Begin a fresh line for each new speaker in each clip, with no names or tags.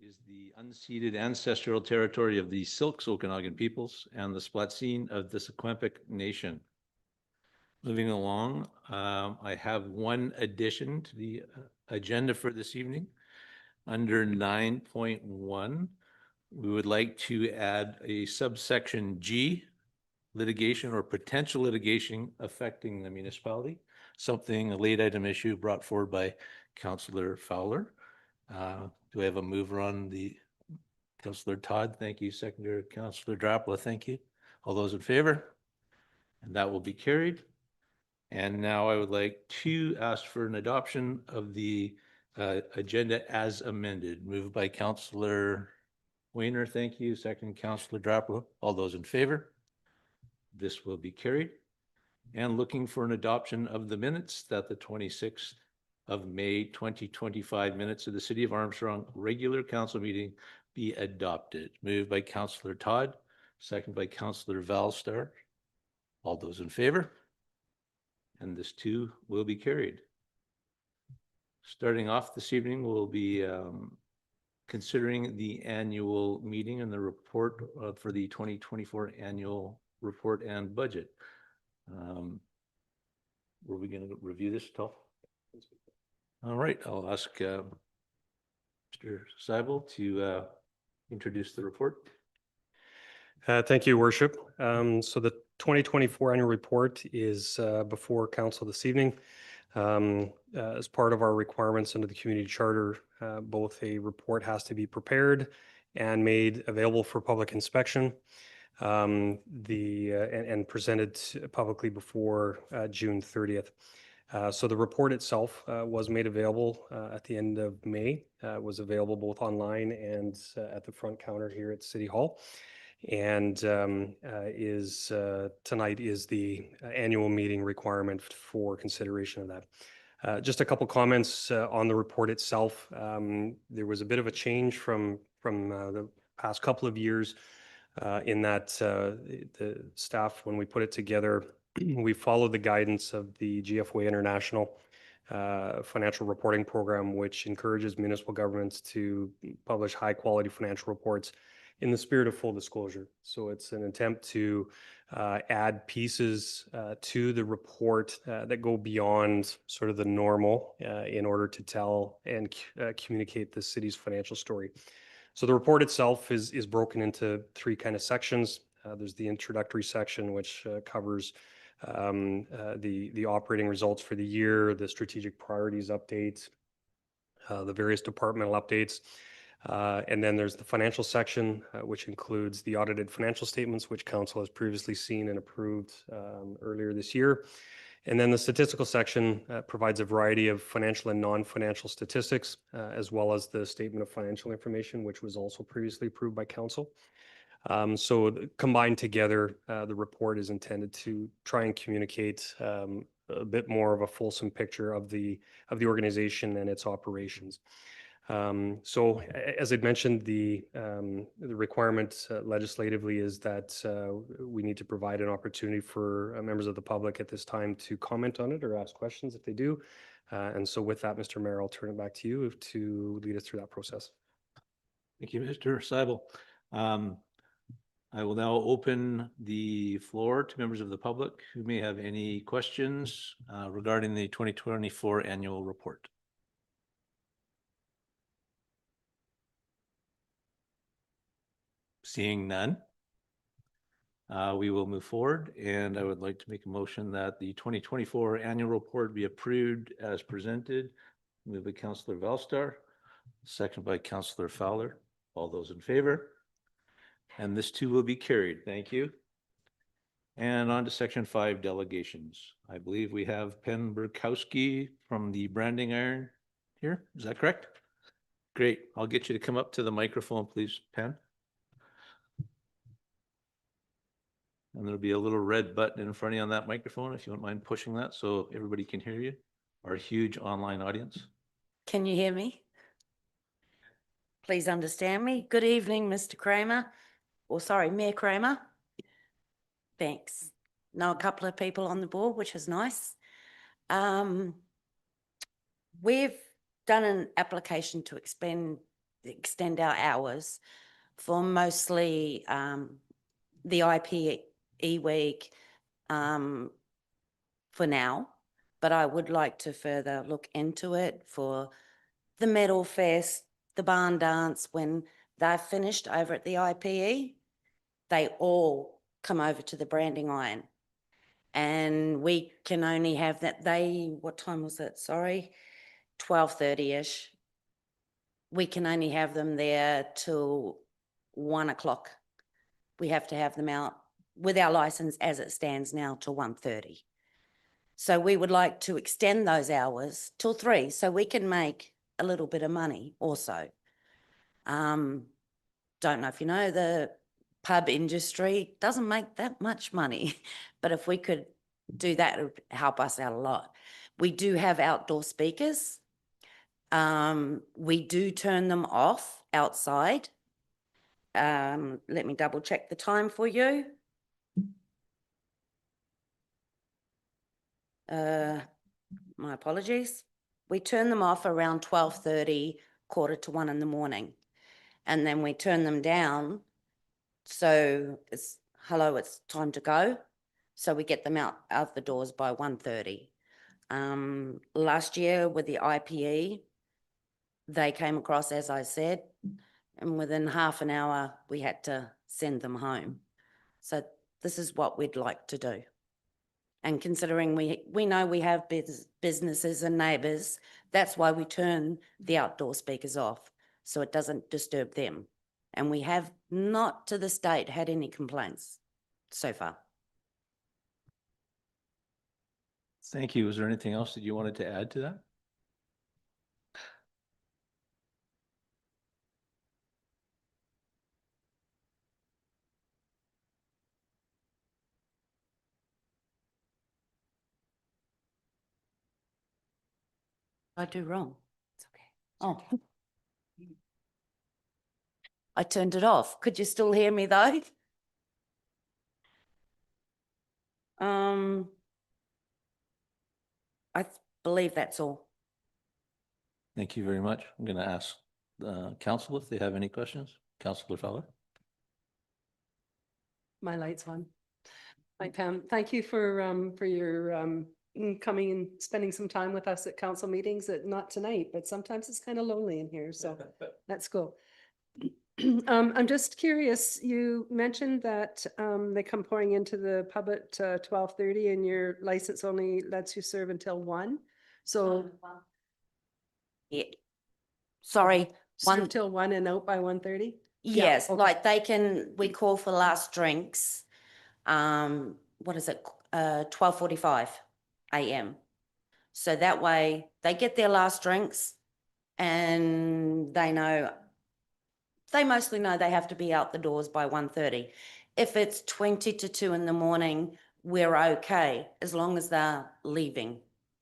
is the unceded ancestral territory of the Silks Okanagan peoples and the Splatsin of the Secwepemc Nation. Moving along, I have one addition to the agenda for this evening. Under 9.1, we would like to add a subsection G, litigation or potential litigation affecting the municipality, something, a late item issue brought forward by Councillor Fowler. Do I have a mover on the Councillor Todd? Thank you. Seconder, Councillor Drapla. Thank you. All those in favor? And that will be carried. And now I would like to ask for an adoption of the agenda as amended. Moved by Councillor Wayner. Thank you. Second, Councillor Drapla. All those in favor? This will be carried. And looking for an adoption of the minutes that the 26th of May 2025 minutes of the City of Armstrong regular council meeting be adopted. Moved by Councillor Todd, second by Councillor Valstar. All those in favor? And this too will be carried. Starting off this evening, we'll be considering the annual meeting and the report for the 2024 annual report and budget. Were we going to review this, Tal? All right, I'll ask Mr. Seibel to introduce the report.
Thank you, Worship. So the 2024 annual report is before council this evening. As part of our requirements under the community charter, both a report has to be prepared and made available for public inspection and presented publicly before June 30th. So the report itself was made available at the end of May. It was available both online and at the front counter here at City Hall. And tonight is the annual meeting requirement for consideration of that. Just a couple comments on the report itself. There was a bit of a change from the past couple of years in that the staff, when we put it together, we followed the guidance of the GFOA International financial reporting program, which encourages municipal governments to publish high quality financial reports in the spirit of full disclosure. So it's an attempt to add pieces to the report that go beyond sort of the normal in order to tell and communicate the city's financial story. So the report itself is broken into three kind of sections. There's the introductory section, which covers the operating results for the year, the strategic priorities updates, the various departmental updates. And then there's the financial section, which includes the audited financial statements, which council has previously seen and approved earlier this year. And then the statistical section provides a variety of financial and non-financial statistics, as well as the statement of financial information, which was also previously approved by council. So combined together, the report is intended to try and communicate a bit more of a fulsome picture of the organization and its operations. So as I'd mentioned, the requirement legislatively is that we need to provide an opportunity for members of the public at this time to comment on it or ask questions if they do. And so with that, Mr. Mayor, I'll turn it back to you to lead us through that process.
Thank you, Mr. Seibel. I will now open the floor to members of the public who may have any questions regarding the 2024 annual report. Seeing none, we will move forward, and I would like to make a motion that the 2024 annual report be approved as presented. Moved by Councillor Valstar, second by Councillor Fowler. All those in favor? And this too will be carried. Thank you. And on to section 5, delegations. I believe we have Pen Burkowski from the Branding Iron here. Is that correct? Great. I'll get you to come up to the microphone, please, Pen. And there'll be a little red button in front of you on that microphone if you wouldn't mind pushing that so everybody can hear you, our huge online audience.
Can you hear me? Please understand me. Good evening, Mr. Kramer. Or sorry, Mayor Kramer. Thanks. Know a couple of people on the board, which is nice. We've done an application to expand extend our hours for mostly the IPE week for now, but I would like to further look into it for the Metal Fest, the barn dance. When they're finished over at the IPE, they all come over to the branding iron. And we can only have that, what time was it? Sorry, 12:30-ish. We can only have them there till 1 o'clock. We have to have them out with our license as it stands now till 1:30. So we would like to extend those hours till 3 so we can make a little bit of money also. Don't know if you know, the pub industry doesn't make that much money, but if we could do that, it would help us out a lot. We do have outdoor speakers. We do turn them off outside. Let me double check the time for you. My apologies. We turn them off around 12:30, 1:45 in the morning. And then we turn them down. So it's, hello, it's time to go. So we get them out of the doors by 1:30. Last year with the IPE, they came across, as I said, and within half an hour, we had to send them home. So this is what we'd like to do. And considering we know we have businesses and neighbours, that's why we turn the outdoor speakers off, so it doesn't disturb them. And we have not to this date had any complaints so far.
Thank you. Was there anything else that you wanted to add to that?
I do wrong. It's okay. Oh. I turned it off. Could you still hear me though? I believe that's all.
Thank you very much. I'm going to ask council if they have any questions. Councillor Feller.
My light's on. Hi, Pam. Thank you for your coming and spending some time with us at council meetings. Not tonight, but sometimes it's kind of lonely in here, so that's cool. I'm just curious, you mentioned that they come pouring into the pub at 12:30 and your license only lets you serve until 1. So
Yeah. Sorry.
serve till 1 and out by 1:30?
Yes,
okay.
like we call for last drinks. What is it? 12:45 a.m. So that way they get their last drinks and they mostly know they have to be out the doors by 1:30. If it's 20 to 2 in the morning, we're okay as long as they're leaving.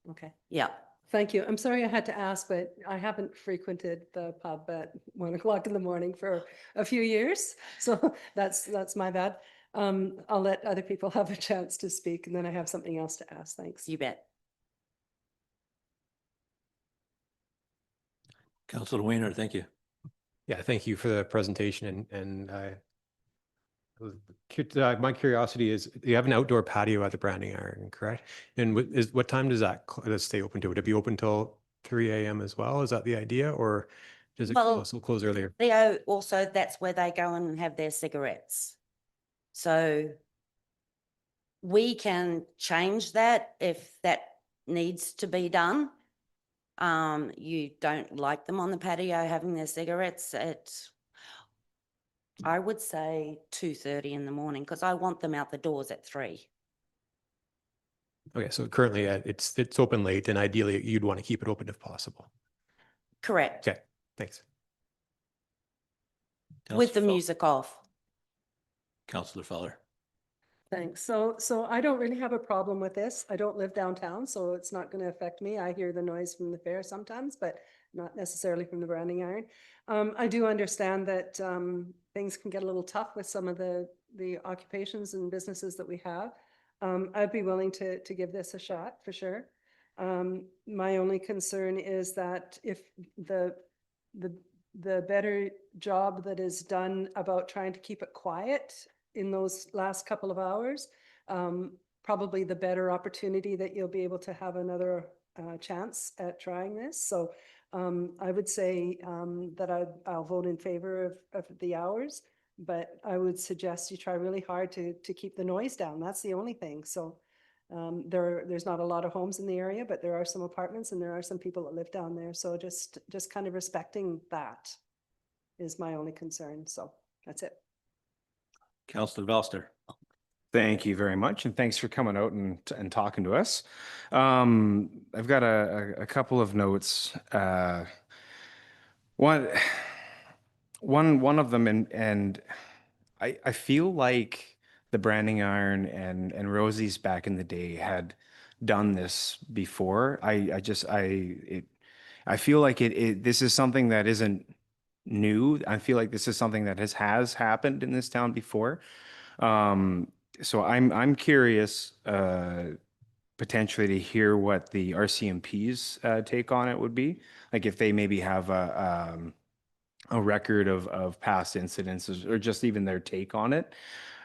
Okay.
Yeah.
Thank you. I'm sorry I had to ask, but I haven't frequented the pub at 1 o'clock in the morning for a few years. So that's my bad. I'll let other people have a chance to speak and then I have something else to ask. Thanks.
You bet.
Councillor Weiner, thank you.
Yeah, thank you for the presentation my curiosity is you have an outdoor patio at the Branding Iron, correct? And what time does that stay open to? Would it be open till 3 a.m. as well? Is that the idea, or does it close earlier?
Also, that's where they go and have their cigarettes. So we can change that if that needs to be done. You don't like them on the patio having their cigarettes at, I would say 2:30 in the morning, because I want them out the doors at 3.
Okay, so currently it's open late, and ideally you'd want to keep it open if possible.
Correct.
Okay, thanks.
With the music off.
Councillor Feller.
Thanks. So I don't really have a problem with this. I don't live downtown, so it's not going to affect me. I hear the noise from the fair sometimes, but not necessarily from the Branding Iron. I do understand that things can get a little tough with some of the occupations and businesses that we have. I'd be willing to give this a shot for sure. My only concern is that if the the better job that is done about trying to keep it quiet in those last couple of hours, probably the better opportunity that you'll be able to have another chance at trying this. So I would say that I'll vote in favor of the hours, but I would suggest you try really hard to keep the noise down. That's the only thing. So there's not a lot of homes in the area, but there are some apartments and there are some people that live down there. So just kind of respecting that is my only concern. So that's it.
Councillor Velster.
Thank you very much, and thanks for coming out and talking to us. I've got a couple of notes. One of them, and I feel like the Branding Iron and Rosie's back in the day had done this before. I feel like this is something that isn't new. I feel like this is something that has happened in this town before. So I'm curious potentially to hear what the RCMP's take on it would be. Like if they maybe have a record of past incidents or just even their take on it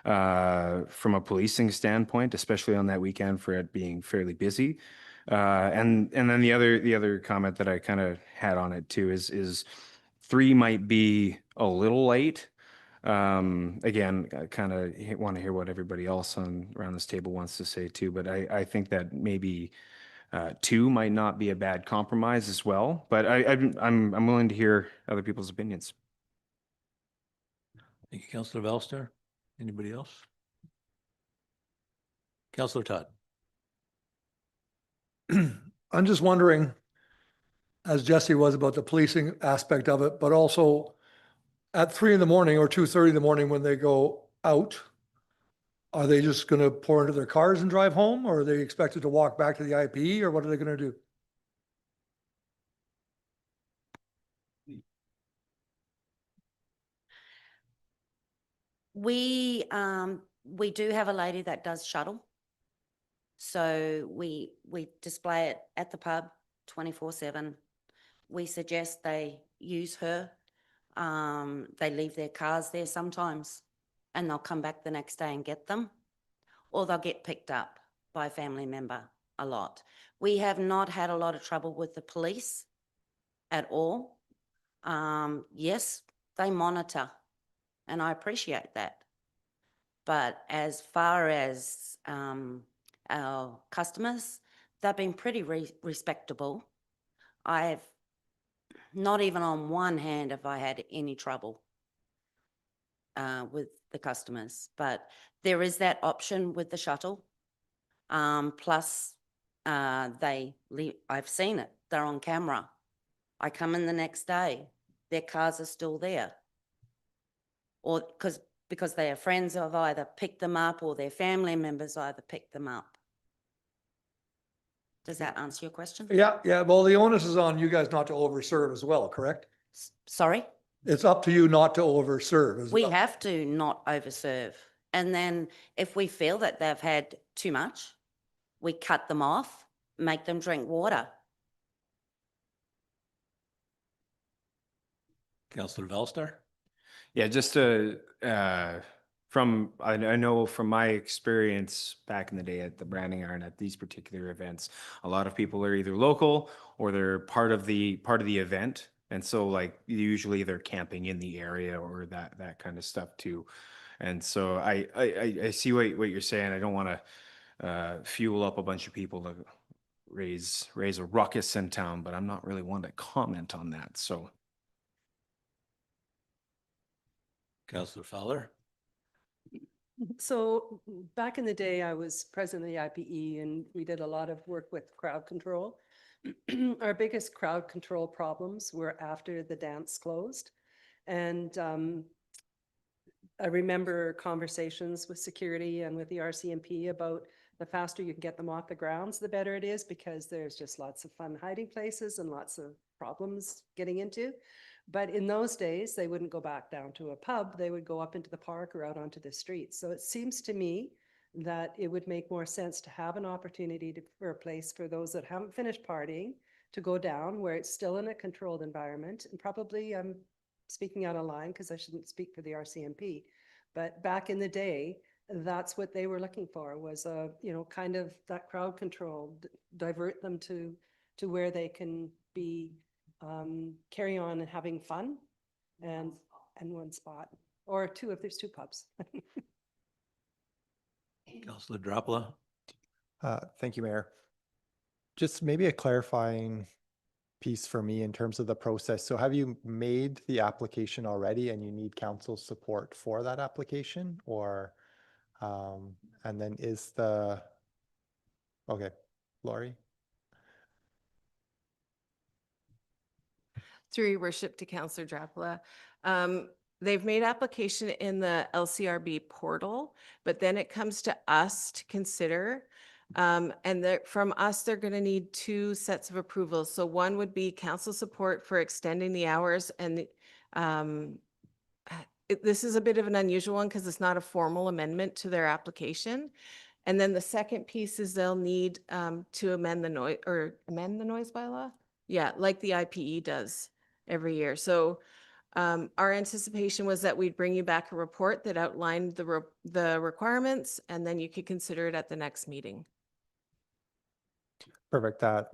from a policing standpoint, especially on that weekend for it being fairly busy. And then the other comment that I kind of had on it too is 3 might be a little late. Again, I kind of want to hear what everybody else around this table wants to say too, but I think that maybe 2 might not be a bad compromise as well, but I'm willing to hear other people's opinions.
Thank you, Councillor Velster. Anybody else? Councillor Todd.
I'm just wondering, as Jesse was, about the policing aspect of it, but also at 3 in the morning or 2:30 in the morning when they go out, are they just going to pour into their cars and drive home, or are they expected to walk back to the IPE, or what are they going to do?
We do have a lady that does shuttle. So we display it at the pub 24/7. We suggest they use her. They leave their cars there sometimes and they'll come back the next day and get them, or they'll get picked up by a family member a lot. We have not had a lot of trouble with the police at all. Yes, they monitor and I appreciate that. But as far as our customers, they've been pretty respectable. I've not even on one hand have I had any trouble with the customers, but there is that option with the shuttle. Plus, I've seen it. They're on camera. I come in the next day, their cars are still there. Or because their friends have either picked them up or their family members either picked them up. Does that answer your question?
Yeah, well, the onus is on you guys not to overserve as well, correct?
Sorry?
It's up to you not to overserve as
We
well.
have to not overserve. And then if we feel that they've had too much, we cut them off, make them drink water.
Councillor Velster.
Yeah, just to, I know from my experience back in the day at the Branding Iron at these particular events, a lot of people are either local or they're part of the event. And so like usually they're camping in the area or that kind of stuff too. And so I see what you're saying. I don't want to fuel up a bunch of people to raise a ruckus in town, but I'm not really one to comment on that. So
Councillor Fowler.
So back in the day, I was president of the IPE and we did a lot of work with crowd control. Our biggest crowd control problems were after the dance closed. And I remember conversations with security and with the RCMP about the faster you can get them off the grounds, the better it is, because there's just lots of fun hiding places and lots of problems getting into. But in those days, they wouldn't go back down to a pub. They would go up into the park or out onto the streets. So it seems to me that it would make more sense to have an opportunity for a place for those that haven't finished partying to go down where it's still in a controlled environment and probably speaking out of line because I shouldn't speak for the RCMP, but back in the day, that's what they were looking for was a, you know, kind of that crowd control, divert them to where they can be carry on and having fun and one spot or two if there's two pubs.
Councillor Dropla.
Thank you, Mayor. Just maybe a clarifying piece for me in terms of the process. So have you made the application already and you need council support for that application or, and then is the, okay, Laurie?
Through your worship to Councillor Drapula. They've made application in the LCRB portal, but then it comes to us to consider. From us, they're going to need two sets of approvals. So one would be council support for extending the hours and this is a bit of an unusual one because it's not a formal amendment to their application. And then the second piece is they'll need to amend the noise bylaw. Yeah, like the IPE does every year. So our anticipation was that we'd bring you back a report that outlined the requirements and then you could consider it at the next meeting.
Perfect. That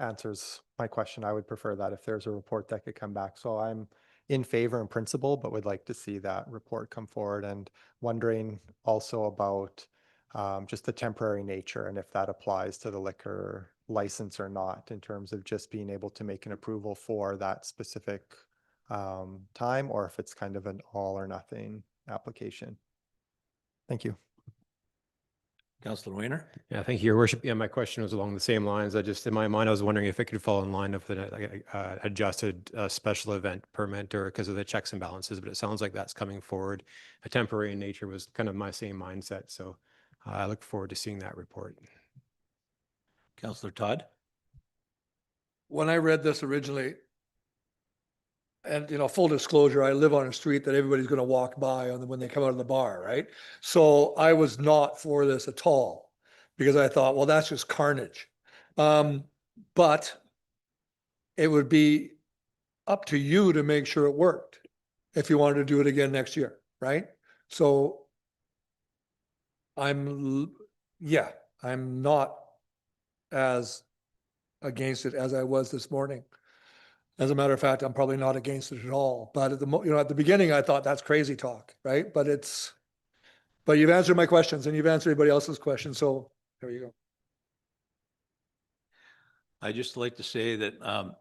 answers my question. I would prefer that if there's a report that could come back. So I'm in favor in principle, but would like to see that report come forward and wondering also about just the temporary nature and if that applies to the liquor license or not in terms of just being able to make an approval for that specific time or if it's kind of an all or nothing application. Thank you.
Councillor Weiner.
Yeah, thank you, Your Worship. Yeah, my question was along the same lines. I just, in my mind, I was wondering if it could fall in line with an adjusted special event permit or because of the checks and balances, but it sounds like that's coming forward. A temporary in nature was kind of my same mindset. So I look forward to seeing that report.
Councillor Todd.
When I read this originally, and you know, full disclosure, I live on a street that everybody's going to walk by on when they come out of the bar, right? So I was not for this at all because I thought, well, that's just carnage. But it would be up to you to make sure it worked if you wanted to do it again next year, right? So I'm not as against it as I was this morning. As a matter of fact, I'm probably not against it at all. But at the beginning, I thought that's crazy talk, right? But you've answered my questions and you've answered everybody else's questions. So there you go.
I just like to say that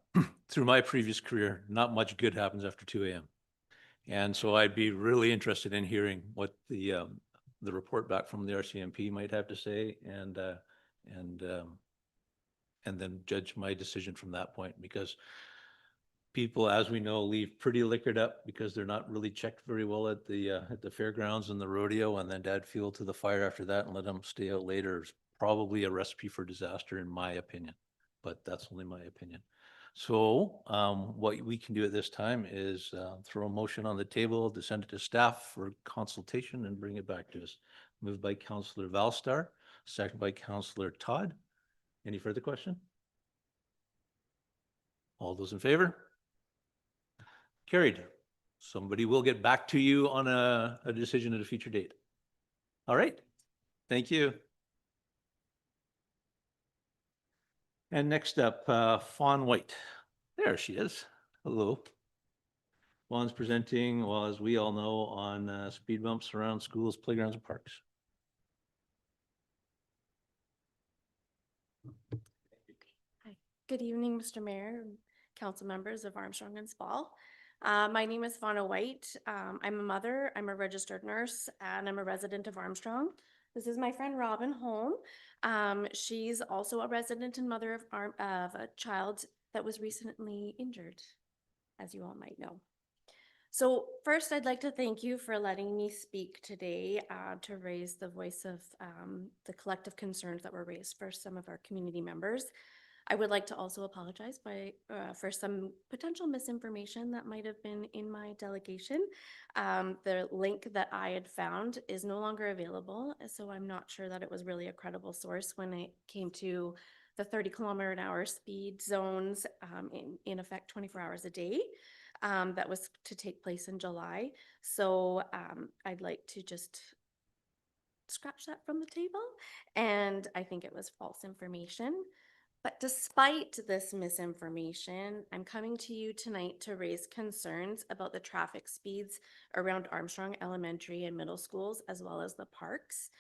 through my previous career, not much good happens after 2 a.m. And so I'd be really interested in hearing what the report back from the RCMP might have to say and then judge my decision from that point because people, as we know, leave pretty liquored up because they're not really checked very well at the fairgrounds and the rodeo, and then add fuel to the fire after that and let them stay out later is probably a recipe for disaster, in my opinion. But that's only my opinion. So what we can do at this time is throw a motion on the table to send it to staff for consultation and bring it back to us. Moved by Councillor Valstar, second by Councillor Todd. Any further question? All those in favor? Carried. Somebody will get back to you on a decision at a future date. All right. Thank you. And next up, Fawn White. There she is. Hello. Fawn's presenting, well, as we all know, on speed bumps around schools, playgrounds, and parks.
Hi. Good evening, Mr. Mayor, and council members of Armstrong and Spall. My name is Fauna White. I'm a mother, I'm a registered nurse, and I'm a resident of Armstrong. This is my friend Robin Holm. She's also a resident and mother of a child that was recently injured, as you all might know. So first, I'd like to thank you for letting me speak today to raise the voice of the collective concerns that were raised for some of our community members. I would like to also apologize for some potential misinformation that might have been in my delegation. The link that I had found is no longer available, so I'm not sure that it was really a credible source when it came to the 30 km/h speed zones in effect 24 hours a day. that was to take place in July. So I'd like to just scratch that from the table. And I think it was false information. But despite this misinformation, I'm coming to you tonight to raise concerns about the traffic speeds around Armstrong Elementary and middle schools, as well as the parks.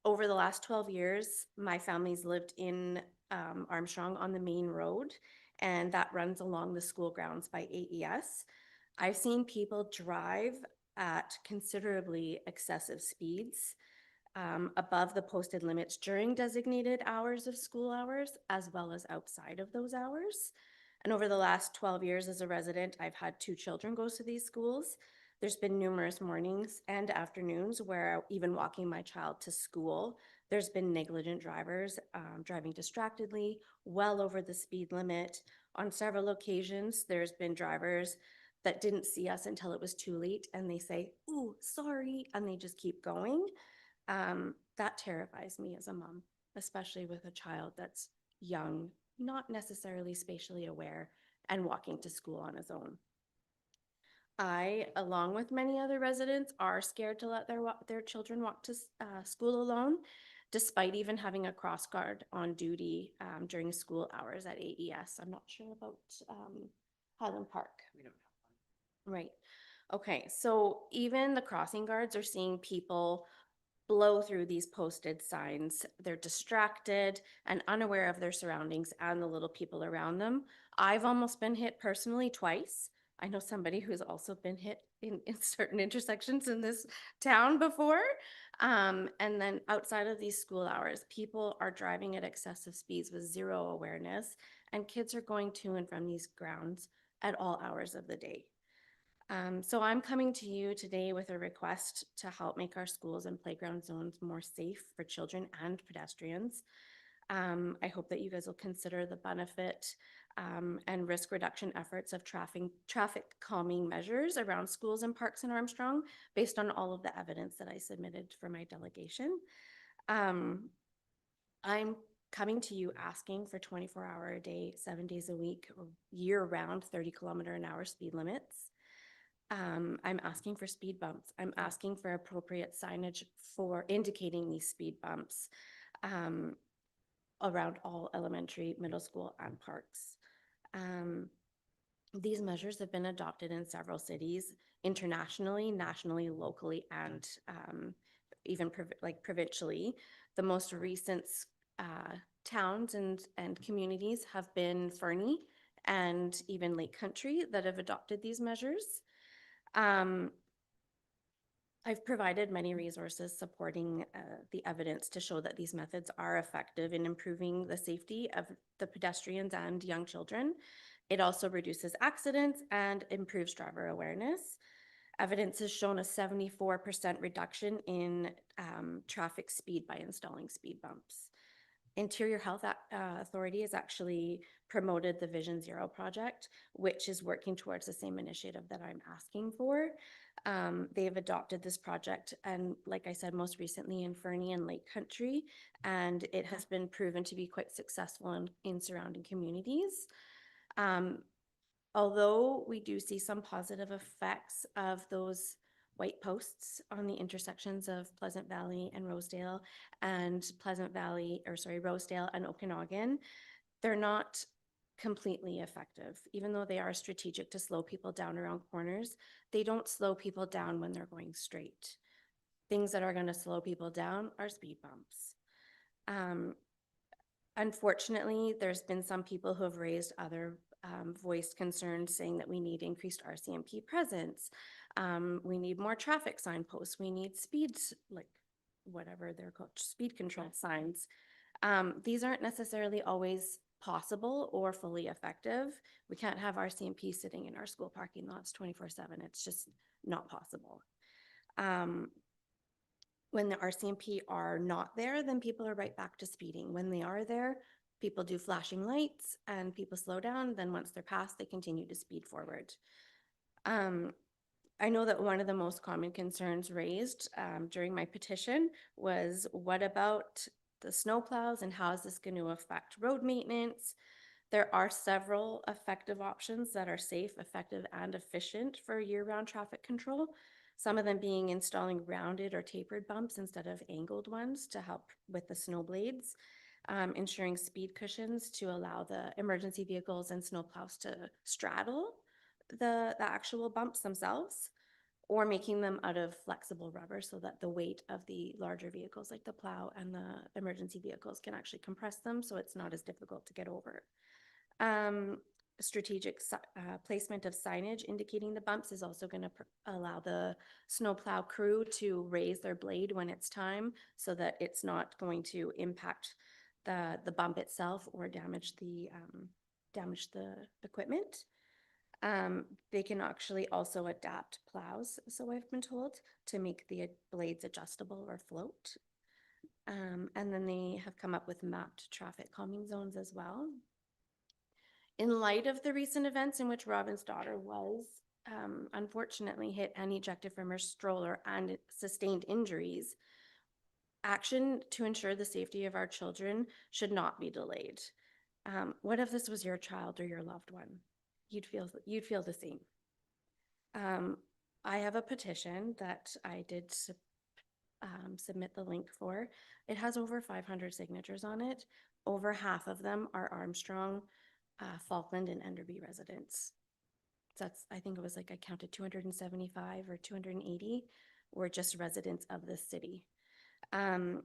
Over the last 12 years, my family's lived in Armstrong on the main road, and that runs along the school grounds by AES. I've seen people drive at considerably excessive speeds above the posted limits during designated hours of school hours, as well as outside of those hours. And over the last 12 years as a resident, I've had 2 children go to these schools. There's been numerous mornings and afternoons where even walking my child to school, there's been negligent drivers driving distractedly, well over the speed limit. On several occasions, there's been drivers that didn't see us until it was too late, and they say, "Ooh, sorry," and they just keep going. That terrifies me as a mom, especially with a child that's young, not necessarily spatially aware, and walking to school on his own. I, along with many other residents, are scared to let their children walk to school alone, despite even having a cross guard on duty during school hours at AES. I'm not sure about Highland Park. We don't have one. Right. Okay, so even the crossing guards are seeing people blow through these posted signs. They're distracted and unaware of their surroundings and the little people around them. I've almost been hit personally twice. I know somebody who's also been hit in certain intersections in this town before. And then outside of these school hours, people are driving at excessive speeds with zero awareness, and kids are going to and from these grounds at all hours of the day. So I'm coming to you today with a request to help make our schools and playground zones more safe for children and pedestrians. I hope that you guys will consider the benefit and risk reduction efforts of traffic calming measures around schools and parks in Armstrong based on all of the evidence that I submitted for my delegation. I'm coming to you asking for 24-hour a day, 7 days a week, year-round 30-kilometer-an-hour speed limits. I'm asking for speed bumps. I'm asking for appropriate signage for indicating these speed bumps around all elementary, middle school, and parks. These measures have been adopted in several cities, internationally, nationally, locally, and even provincially. The most recent towns and communities have been Fernie and even Lake Country that have adopted these measures. I've provided many resources supporting the evidence to show that these methods are effective in improving the safety of the pedestrians and young children. It also reduces accidents and improves driver awareness. Evidence has shown a 74% reduction in traffic speed by installing speed bumps. Interior Health Authority has actually promoted the Vision Zero project, which is working towards the same initiative that I'm asking for. They have adopted this project, and like I said, most recently in Fernie and Lake Country, and it has been proven to be quite successful in surrounding communities. Although we do see some positive effects of those white posts on the intersections of Pleasant Valley and Rosedale and Rosedale and Okanagan, they're not completely effective. Even though they are strategic to slow people down around corners, they don't slow people down when they're going straight. Things that are going to slow people down are speed bumps. Unfortunately, there's been some people who have raised other voiced concerns saying that we need increased RCMP presence. We need more traffic signposts. We need speeds, like whatever they're called, speed control signs. These aren't necessarily always possible or fully effective. We can't have RCMP sitting in our school parking lots 24/7. It's just not possible. When the RCMP are not there, then people are right back to speeding. When they are there, people do flashing lights and people slow down. Then once they're past, they continue to speed forward. I know that one of the most common concerns raised during my petition was, what about the snowplows and how is this going to affect road maintenance? There are several effective options that are safe, effective, and efficient for year-round traffic control. Some of them being installing rounded or tapered bumps instead of angled ones to help with the snow blades, ensuring speed cushions to allow the emergency vehicles and snowplows to straddle the actual bumps themselves, or making them out of flexible rubber so that the weight of the larger vehicles like the plow and the emergency vehicles can actually compress them so it's not as difficult to get over. Strategic placement of signage indicating the bumps is also going to allow the snowplow crew to raise their blade when it's time so that it's not going to impact the bump itself or damage the equipment. They can actually also adapt plows, so I've been told, to make the blades adjustable or float. And then they have come up with mapped traffic calming zones as well. In light of the recent events in which Robin's daughter was unfortunately hit and ejected from her stroller and sustained injuries, action to ensure the safety of our children should not be delayed. What if this was your child or your loved one? You'd feel the same. I have a petition that I did submit the link for. It has over 500 signatures on it. Over half of them are Armstrong, Falkland, and Enderby residents. That's, I think it was like, I counted 275 or 280 were just residents of this city. As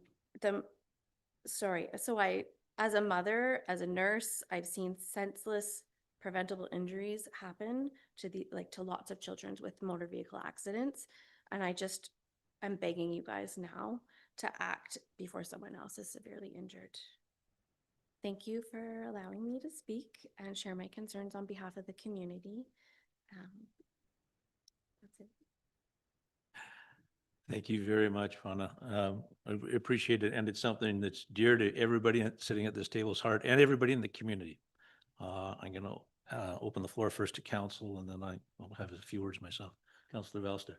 a mother, as a nurse, I've seen senseless preventable injuries happen to lots of children with motor vehicle accidents. And I'm begging you guys now to act before someone else is severely injured. Thank you for allowing me to speak and share my concerns on behalf of the community. That's it.
Thank you very much, Fauna. I appreciate it. And it's something that's dear to everybody sitting at this table's heart and everybody in the community. I'm going to open the floor first to council, and then I'll have a few words myself. Councillor Velster.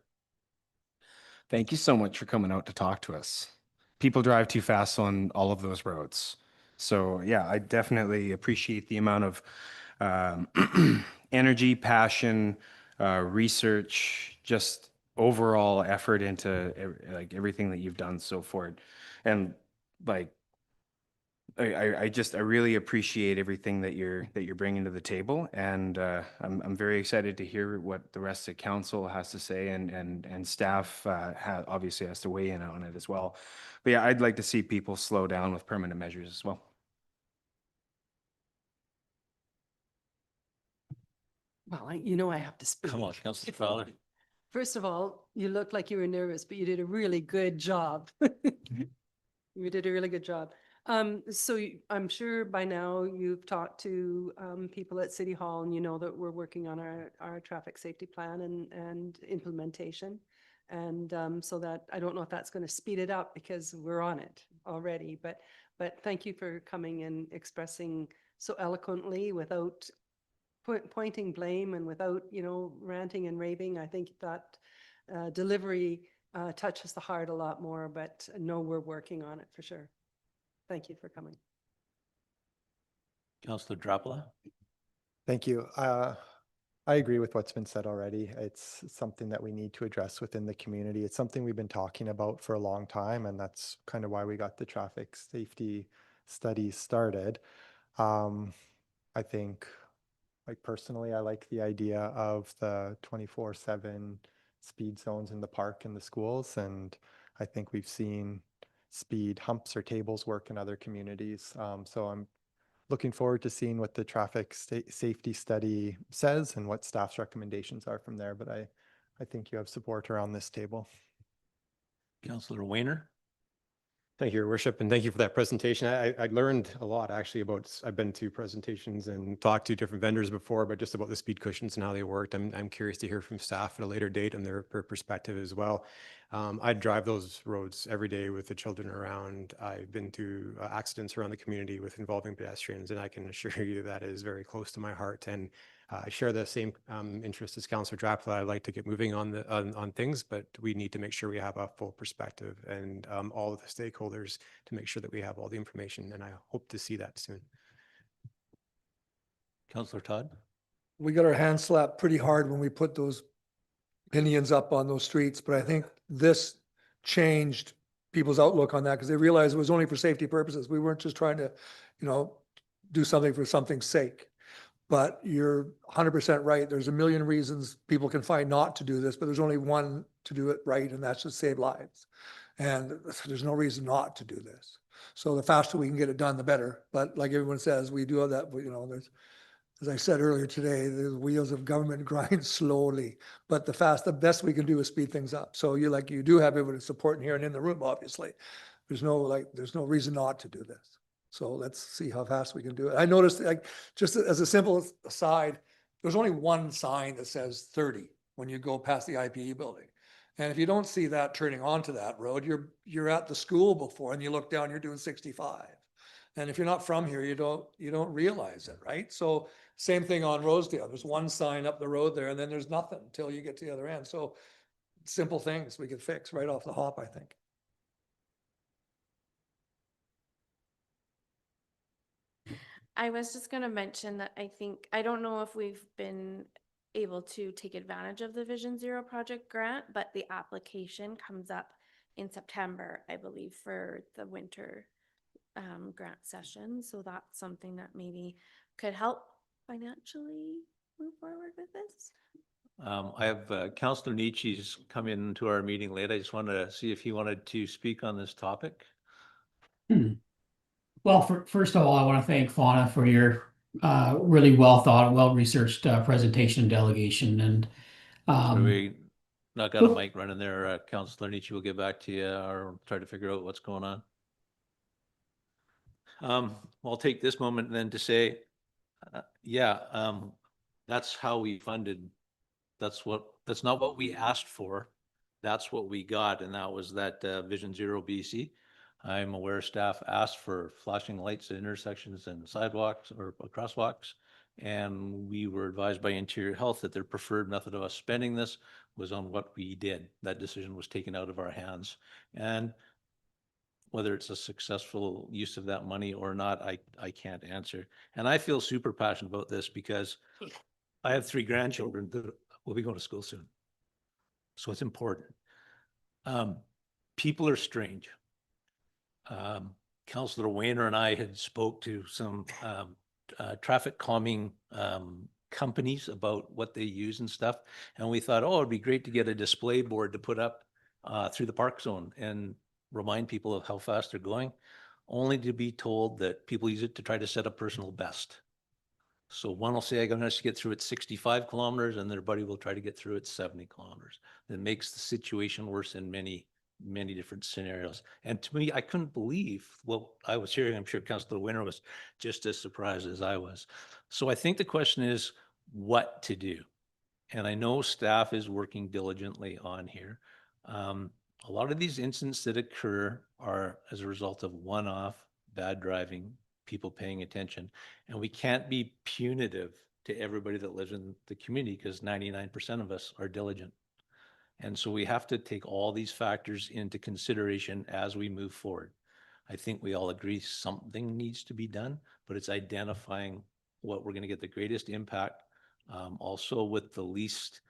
Thank you so much for coming out to talk to us. People drive too fast on all of those roads. So yeah, I definitely appreciate the amount of energy, passion, research, just overall effort into like everything that you've done so far. And like, I really appreciate everything that you're bringing to the table, and I'm very excited to hear what the rest of council has to say, and staff obviously has to weigh in on it as well. But yeah, I'd like to see people slow down with permanent measures as well.
Well, I have to speak.
Come on, Councillor Fowler.
First of all, you looked like you were nervous, but you did a really good job. You did a really good job. I'm sure by now you've talked to people at City Hall, and you know that we're working on our traffic safety plan and implementation. And so that, I don't know if that's going to speed it up because we're on it already, but thank you for coming and expressing so eloquently without pointing blame and without, ranting and raving. I think that delivery touches the heart a lot more, but no, we're working on it for sure. Thank you for coming.
Councillor Drapala.
Thank you. I agree with what's been said already. It's something that we need to address within the community. It's something we've been talking about for a long time, and that's kind of why we got the traffic safety studies started. I think, like personally, I like the idea of the 24/7 speed zones in the park and the schools, and I think we've seen speed humps or tables work in other communities. So I'm looking forward to seeing what the traffic safety study says and what staff's recommendations are from there. But I think you have support around this table.
Councillor Wayner.
Thank you, Your Worship, and thank you for that presentation. I learned a lot actually about, I've been to presentations and talked to different vendors before, but just about the speed cushions and how they worked. I'm curious to hear from staff at a later date and their perspective as well. I drive those roads every day with the children around. I've been to accidents around the community with involving pedestrians, and I can assure you that is very close to my heart. And I share the same interest as Councillor Drapala. I'd like to get moving on things, but we need to make sure we have a full perspective and all of the stakeholders to make sure that we have all the information. And I hope to see that soon.
Counselor Todd?
We got our hands slapped pretty hard when we put those opinions up on those streets, but I think this changed people's outlook on that because they realized it was only for safety purposes. We weren't just trying to, do something for something's sake. But you're 100% right. There's a million reasons people can find not to do this, but there's only one to do it right, and that's to save lives. And there's no reason not to do this. So the faster we can get it done, the better. But like everyone says, we do have that, there's, as I said earlier today, the wheels of government grind slowly, but the best we can do is speed things up. So you do have everyone supporting here and in the room, obviously. There's no reason not to do this. So let's see how fast we can do it. I noticed, just as a simple aside, there's only one sign that says 30 when you go past the IPE building. And if you don't see that turning onto that road, you're at the school before and you look down, you're doing 65. And if you're not from here, you don't realize it, right? So same thing on Rosedale. There's one sign up the road there and then there's nothing until you get to the other end. So simple things we could fix right off the hop, I think.
I was just gonna mention that I don't know if we've been able to take advantage of the Vision Zero project grant, but the application comes up in September, I believe, for the winter grant session. So that's something that maybe could help financially move forward with this.
I have Counselor Nietzsche's come into our meeting late. I just wanted to see if he wanted to speak on this topic.
Well, first of all, I want to thank Fauna for your really well thought, well researched presentation and delegation. And
So we not got a mic running there. Counselor Nietzsche will get back to you or try to figure out what's going on. I'll take this moment then to say, that's how we funded. That's not what we asked for. That's what we got. And that was that Vision Zero BC. I'm aware staff asked for flashing lights at intersections and sidewalks or crosswalks. And we were advised by Interior Health that their preferred method of us spending this was on what we did. That decision was taken out of our hands. And whether it's a successful use of that money or not, I can't answer. And I feel super passionate about this because I have 3 grandchildren that will be going to school soon. So it's important. People are strange. Councillor Wayner and I had spoke to some traffic calming companies about what they use and stuff. And we thought, oh, it'd be great to get a display board to put up through the park zone and remind people of how fast they're going, only to be told that people use it to try to set a personal best. So one will say, I'm going to get through at 65 kilometers and their buddy will try to get through at 70 kilometers. That makes the situation worse in many different scenarios. And to me, I couldn't believe what I was hearing. I'm sure Councillor Winter was just as surprised as I was. So I think the question is what to do. And I know staff is working diligently on here. A lot of these incidents that occur are as a result of one-off bad driving, people paying attention. And we can't be punitive to everybody that lives in the community because 99% of us are diligent. And so we have to take all these factors into consideration as we move forward. I think we all agree something needs to be done, but it's identifying what we're going to get the greatest impact, also with the least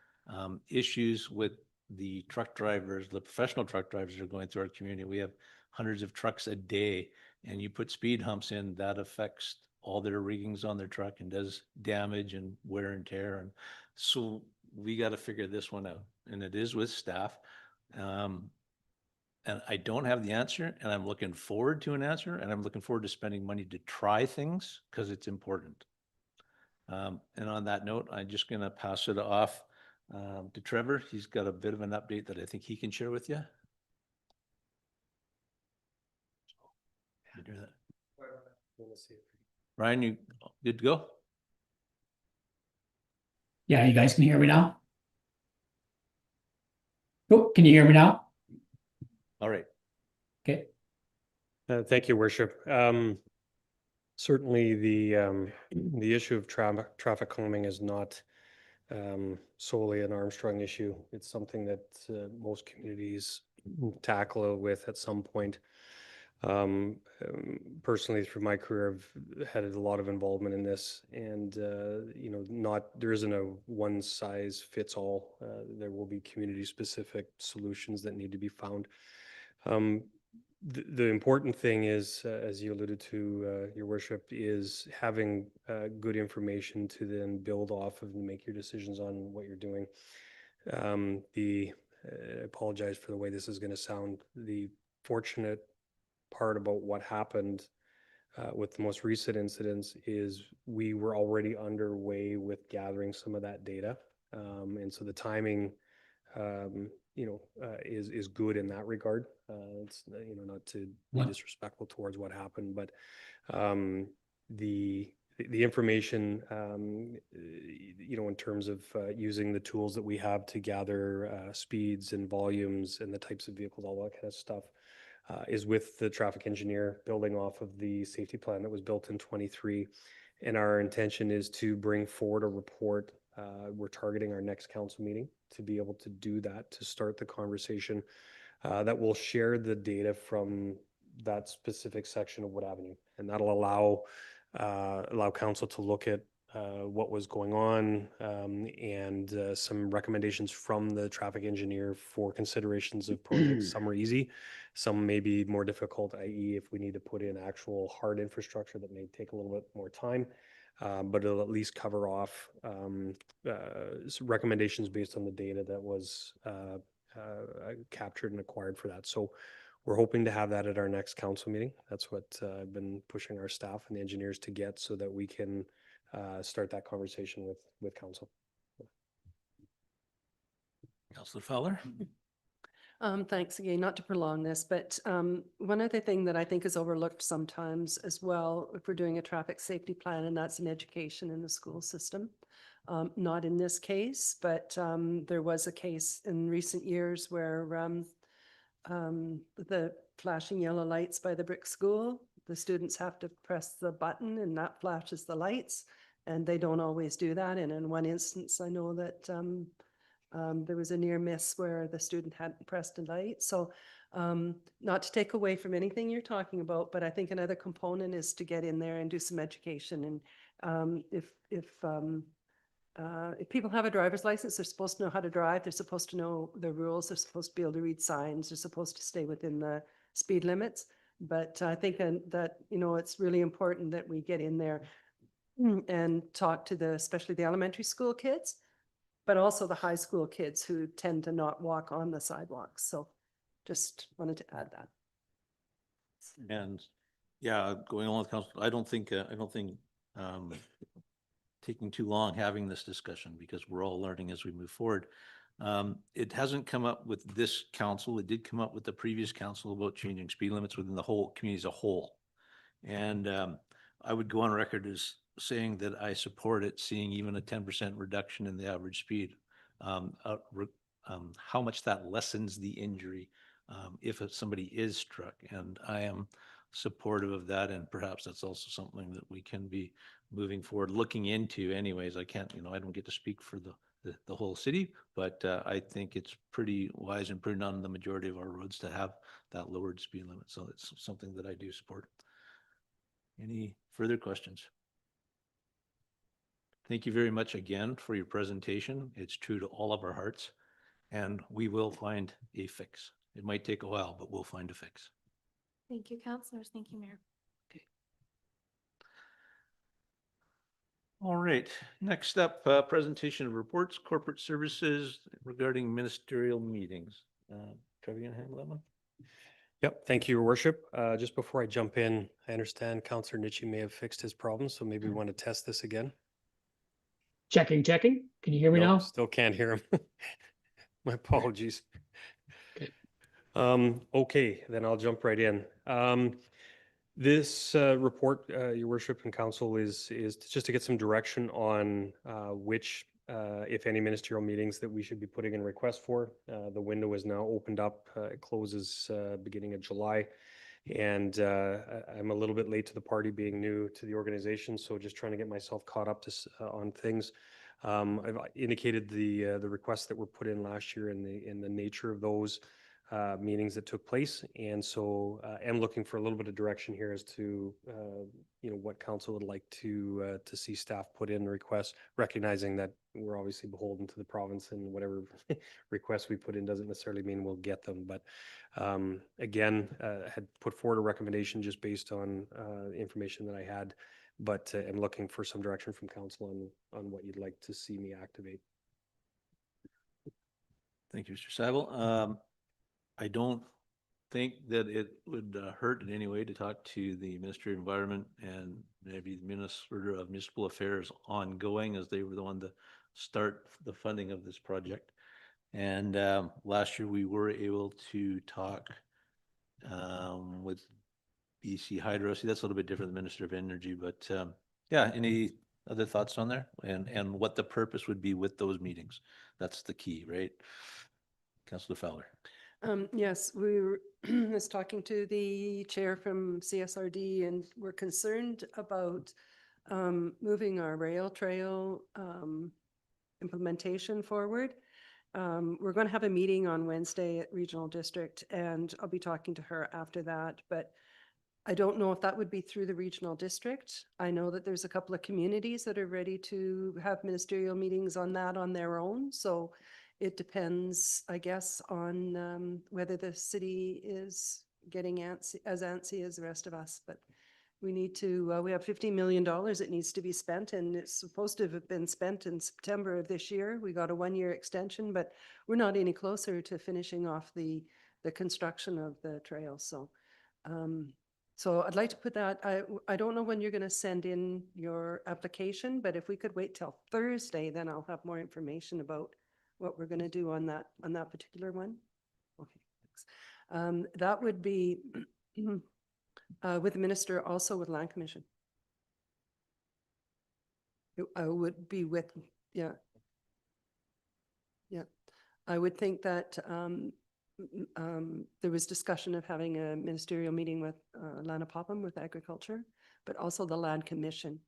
issues with the truck drivers, the professional truck drivers that are going through our community. We have hundreds of trucks a day, and you put speed humps in, that affects all their riggings on their truck and does damage and wear and tear. And so we got to figure this one out, and it is with staff. And I don't have the answer, and I'm looking forward to an answer, and I'm looking forward to spending money to try things because it's important. And on that note, I'm just going to pass it off to Trevor. He's got a bit of an update that I think he can share with you. Ryan, you good to go?
yeah, you guys can hear me now? Oh, can you hear me now?
All right.
Okay.
Thank you, Worship. Certainly the issue of traffic calming is not solely an Armstrong issue. It's something that most communities tackle with at some point. Personally, through my career, I've had a lot of involvement in this, and there isn't a one size fits all. There will be community specific solutions that need to be found. The important thing is, as you alluded to, Your Worship, is having good information to then build off of and make your decisions on what you're doing. I apologize for the way this is going to sound. The fortunate part about what happened with the most recent incidents is we were already underway with gathering some of that data. And so the timing, is good in that regard. It's, not to be disrespectful towards what happened, but the information, in terms of using the tools that we have to gather speeds and volumes and the types of vehicles, all that kind of stuff, is with the traffic engineer, building off of the safety plan that was built in 23. And our intention is to bring forward a report. We're targeting our next council meeting to be able to do that, to start the conversation that will share the data from that specific section of Wood Avenue. And that'll allow council to look at what was going on, and some recommendations from the traffic engineer for considerations of projects. Some are easy, some may be more difficult, i.e. if we need to put in actual hard infrastructure that may take a little bit more time, but it'll at least cover off some recommendations based on the data that was captured and acquired for that. So we're hoping to have that at our next council meeting. That's what I've been pushing our staff and the engineers to get, so that we can start that conversation with council.
Councillor Fowler?
Thanks again, not to prolong this, but one other thing that I think is overlooked sometimes as well, if we're doing a traffic safety plan, and that's an education in the school system. Not in this case, but there was a case in recent years where the flashing yellow lights by the brick school, the students have to press the button and that flashes the lights, and they don't always do that. And in one instance, I know that there was a near miss where the student hadn't pressed a light. So not to take away from anything you're talking about, but I think another component is to get in there and do some education. And if people have a driver's license, they're supposed to know how to drive. They're supposed to know the rules. They're supposed to be able to read signs. They're supposed to stay within the speed limits. But I think that, it's really important that we get in there and talk to especially the elementary school kids, but also the high school kids who tend to not walk on the sidewalks. So just wanted to add that.
And yeah, going along with council, I don't think taking too long having this discussion, because we're all learning as we move forward. It hasn't come up with this council. It did come up with the previous council about changing speed limits within the whole community as a whole. And I would go on record as saying that I support it, seeing even a 10% reduction in the average speed. How much that lessens the injury if somebody is struck. And I am supportive of that, and perhaps that's also something that we can be moving forward, looking into anyways. I can't, I don't get to speak for the whole city, but I think it's pretty wise and prudent on the majority of our roads to have that lowered speed limit. So it's something that I do support. Any further questions? Thank you very much again for your presentation. It's true to all of our hearts, and we will find a fix. It might take a while, but we'll find a fix.
Thank you, councillors. Thank you, Mayor.
Okay. All right. Next up, presentation of reports, corporate services regarding ministerial meetings. Trevor, you gonna handle that one?
Yep, thank you, Your Worship. Just before I jump in, I understand Councillor Nitchie may have fixed his problem, so maybe we want to test this again.
Checking. Can you hear me
No,
now?
still can't hear him. My apologies.
Okay.
Okay, then I'll jump right in. This report, Your Worship and Council, is just to get some direction on which, if any, ministerial meetings that we should be putting in request for. The window is now opened up. It closes beginning of July. And I'm a little bit late to the party, being new to the organization, so just trying to get myself caught up on things. I've indicated the requests that were put in last year and the nature of those. meetings that took place. And so I'm looking for a little bit of direction here as to, what council would like to see staff put in requests, recognizing that we're obviously beholden to the province, and whatever requests we put in doesn't necessarily mean we'll get them. But again, had put forward a recommendation just based on information that I had, but I'm looking for some direction from council on what you'd like to see me activate.
Thank you, Mr. Seibel. I don't think that it would hurt in any way to talk to the Ministry of Environment and maybe the Minister of Municipal Affairs ongoing, as they were the one to start the funding of this project. And last year we were able to talk with BC Hydro. See, that's a little bit different than Minister of Energy, but yeah, any other thoughts on there? And what the purpose would be with those meetings? That's the key, right? Councillor Fowler.
Yes, we were was talking to the chair from CSRD, and we're concerned about moving our rail trail implementation forward. We're going to have a meeting on Wednesday at Regional District, and I'll be talking to her after that, but I don't know if that would be through the Regional District. I know that there's a couple of communities that are ready to have ministerial meetings on that on their own, so it depends, I guess, on whether the city is getting as antsy as the rest of us. But we need to, we have $15 million that needs to be spent, and it's supposed to have been spent in September of this year. We got a 1-year extension, but we're not any closer to finishing off the construction of the trail. So, so I'd like to put that, I don't know when you're going to send in your application, but if we could wait till Thursday, then I'll have more information about what we're going to do on that particular one. Okay, thanks. That would be with the minister, also with Land Commission. I would be with, yeah. Yeah, I would think that there was discussion of having a ministerial meeting with Lana Popham with agriculture, but also the Land Commission.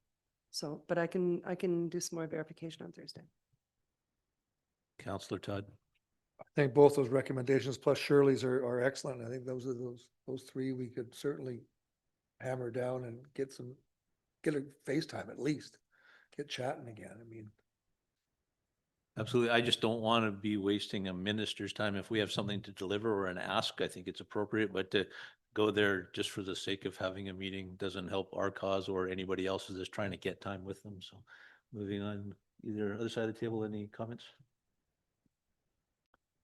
So, but I can do some more verification on Thursday.
Councillor Todd.
I think both those recommendations plus Shirley's are excellent. I think those are those three we could certainly hammer down and get a FaceTime at least, get chatting again. I mean,
Absolutely. I just don't want to be wasting a minister's time. If we have something to deliver or an ask, I think it's appropriate, but to go there just for the sake of having a meeting doesn't help our cause or anybody else's that's trying to get time with them. So moving on, either other side of the table, any comments?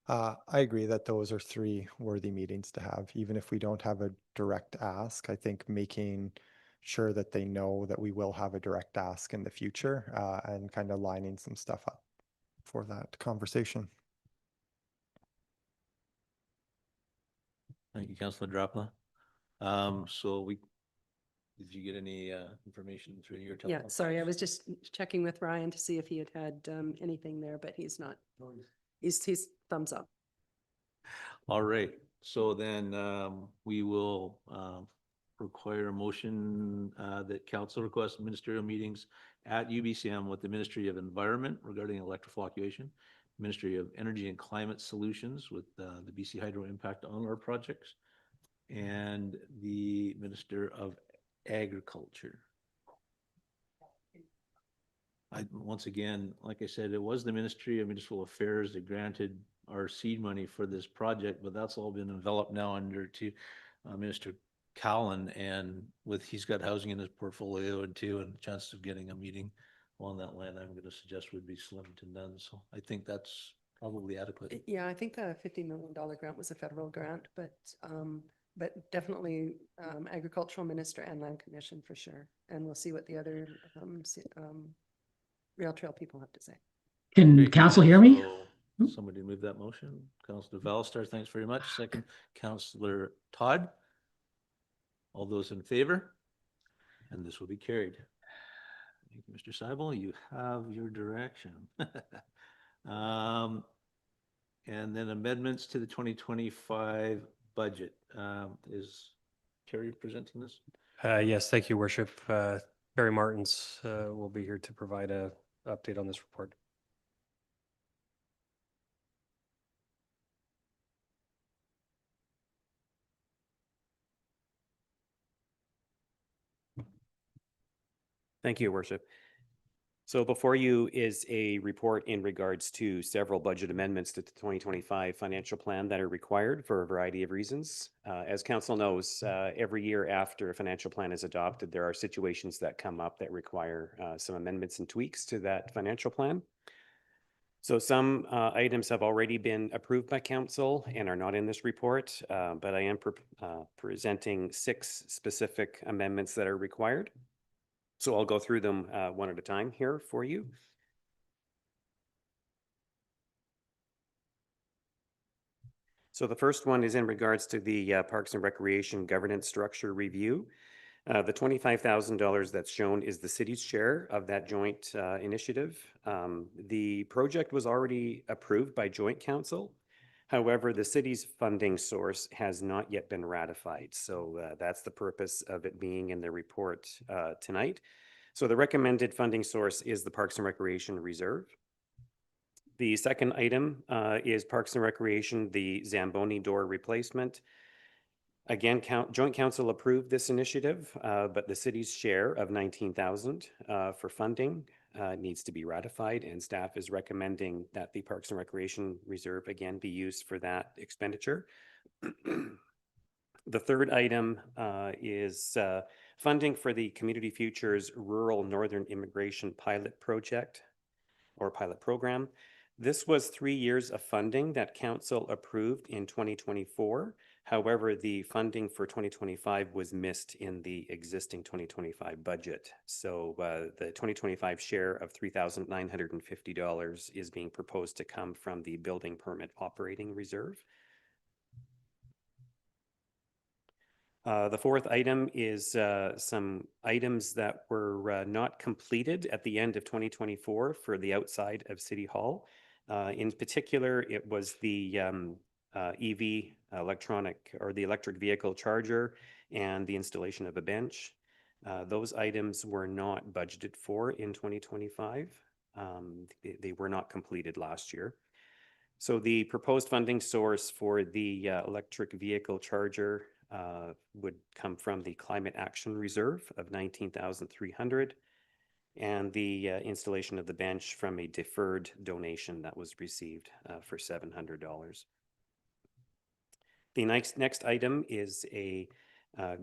I agree that those are three worthy meetings to have, even if we don't have a direct ask. I think making sure that they know that we will have a direct ask in the future and kind of lining some stuff up for that conversation.
Thank you, Councillor Drapla. So did you get any information through your telephone?
Yeah, sorry, I was just checking with Ryan to see if he had anything there, but he's not. He's thumbs up.
All right, so then we will require a motion that council requests ministerial meetings at UBCM with the Ministry of Environment regarding electroflocculation, Ministry of Energy and Climate Solutions with the BC Hydro impact on our projects, and the Minister of Agriculture. Once again, like I said, it was the Ministry of Municipal Affairs that granted our seed money for this project, but that's all been enveloped now under to Minister Callan, and he's got housing in his portfolio and chances of getting a meeting on that land, I'm going to suggest would be slim to none. So I think that's probably adequate.
Yeah, I think the $50 million grant was a federal grant, but definitely agricultural minister and land commission for sure. And we'll see what the other rail trail people have to say.
Can
Great.
council hear me?
So somebody move that motion. Councillor Valstar, thanks very much. Second, Councillor Todd. All those in favor? And this will be carried. Thank you, Mr. Seibel. You have your direction. And then amendments to the 2025 budget. Is Terry presenting this?
Yes, thank you, Worship. Terry Martins will be here to provide a update on this report.
Thank you, Your Worship. So before you is a report in regards to several budget amendments to the 2025 financial plan that are required for a variety of reasons. As council knows, every year after a financial plan is adopted, there are situations that come up that require some amendments and tweaks to that financial plan. So some items have already been approved by council and are not in this report, but I am presenting 6 specific amendments that are required. So I'll go through them one at a time here for you. So the first one is in regards to the Parks and Recreation Governance Structure Review. The $25,000 that's shown is the city's share of that joint initiative. The project was already approved by joint council. However, the city's funding source has not yet been ratified. So that's the purpose of it being in the report tonight. So the recommended funding source is the Parks and Recreation Reserve. The second item is Parks and Recreation, the Zamboni door replacement. Again, joint council approved this initiative, but the city's share of $19,000 for funding needs to be ratified, and staff is recommending that the Parks and Recreation Reserve again be used for that expenditure. The third item is funding for the Community Futures Rural Northern Immigration Pilot Project or pilot program. This was 3 years of funding that council approved in 2024. However, the funding for 2025 was missed in the existing 2025 budget. So the 2025 share of $3,950 is being proposed to come from the Building Permit Operating Reserve. The fourth item is some items that were not completed at the end of 2024 for the outside of City Hall. In particular, it was the EV electronic or the electric vehicle charger and the installation of a bench. Those items were not budgeted for in 2025. They were not completed last year. So the proposed funding source for the electric vehicle charger would come from the Climate Action Reserve of $19,300 and the installation of the bench from a deferred donation that was received for $700. The next item is a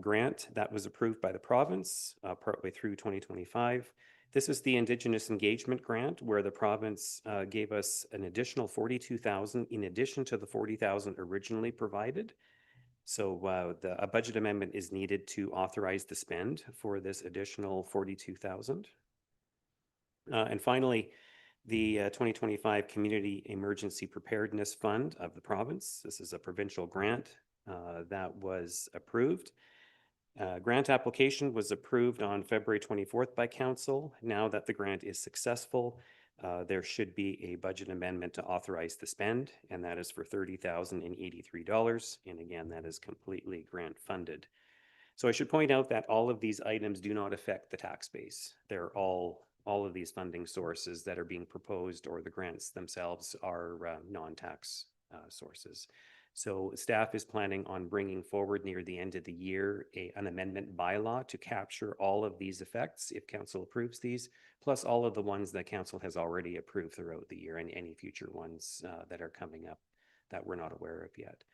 grant that was approved by the province partway through 2025. This is the Indigenous Engagement Grant, where the province gave us an additional $42,000 in addition to the $40,000 originally provided. So a budget amendment is needed to authorize the spend for this additional $42,000. And finally, the 2025 Community Emergency Preparedness Fund of the province. This is a provincial grant that was approved. Grant application was approved on February 24th by council. Now that the grant is successful, there should be a budget amendment to authorize the spend, and that is for $30,083. And again, that is completely grant funded. So I should point out that all of these items do not affect the tax base. They're all of these funding sources that are being proposed, or the grants themselves, are non-tax sources. So staff is planning on bringing forward near the end of the year an amendment bylaw to capture all of these effects if council approves these, plus all of the ones that council has already approved throughout the year and any future ones that are coming up that we're not aware of yet.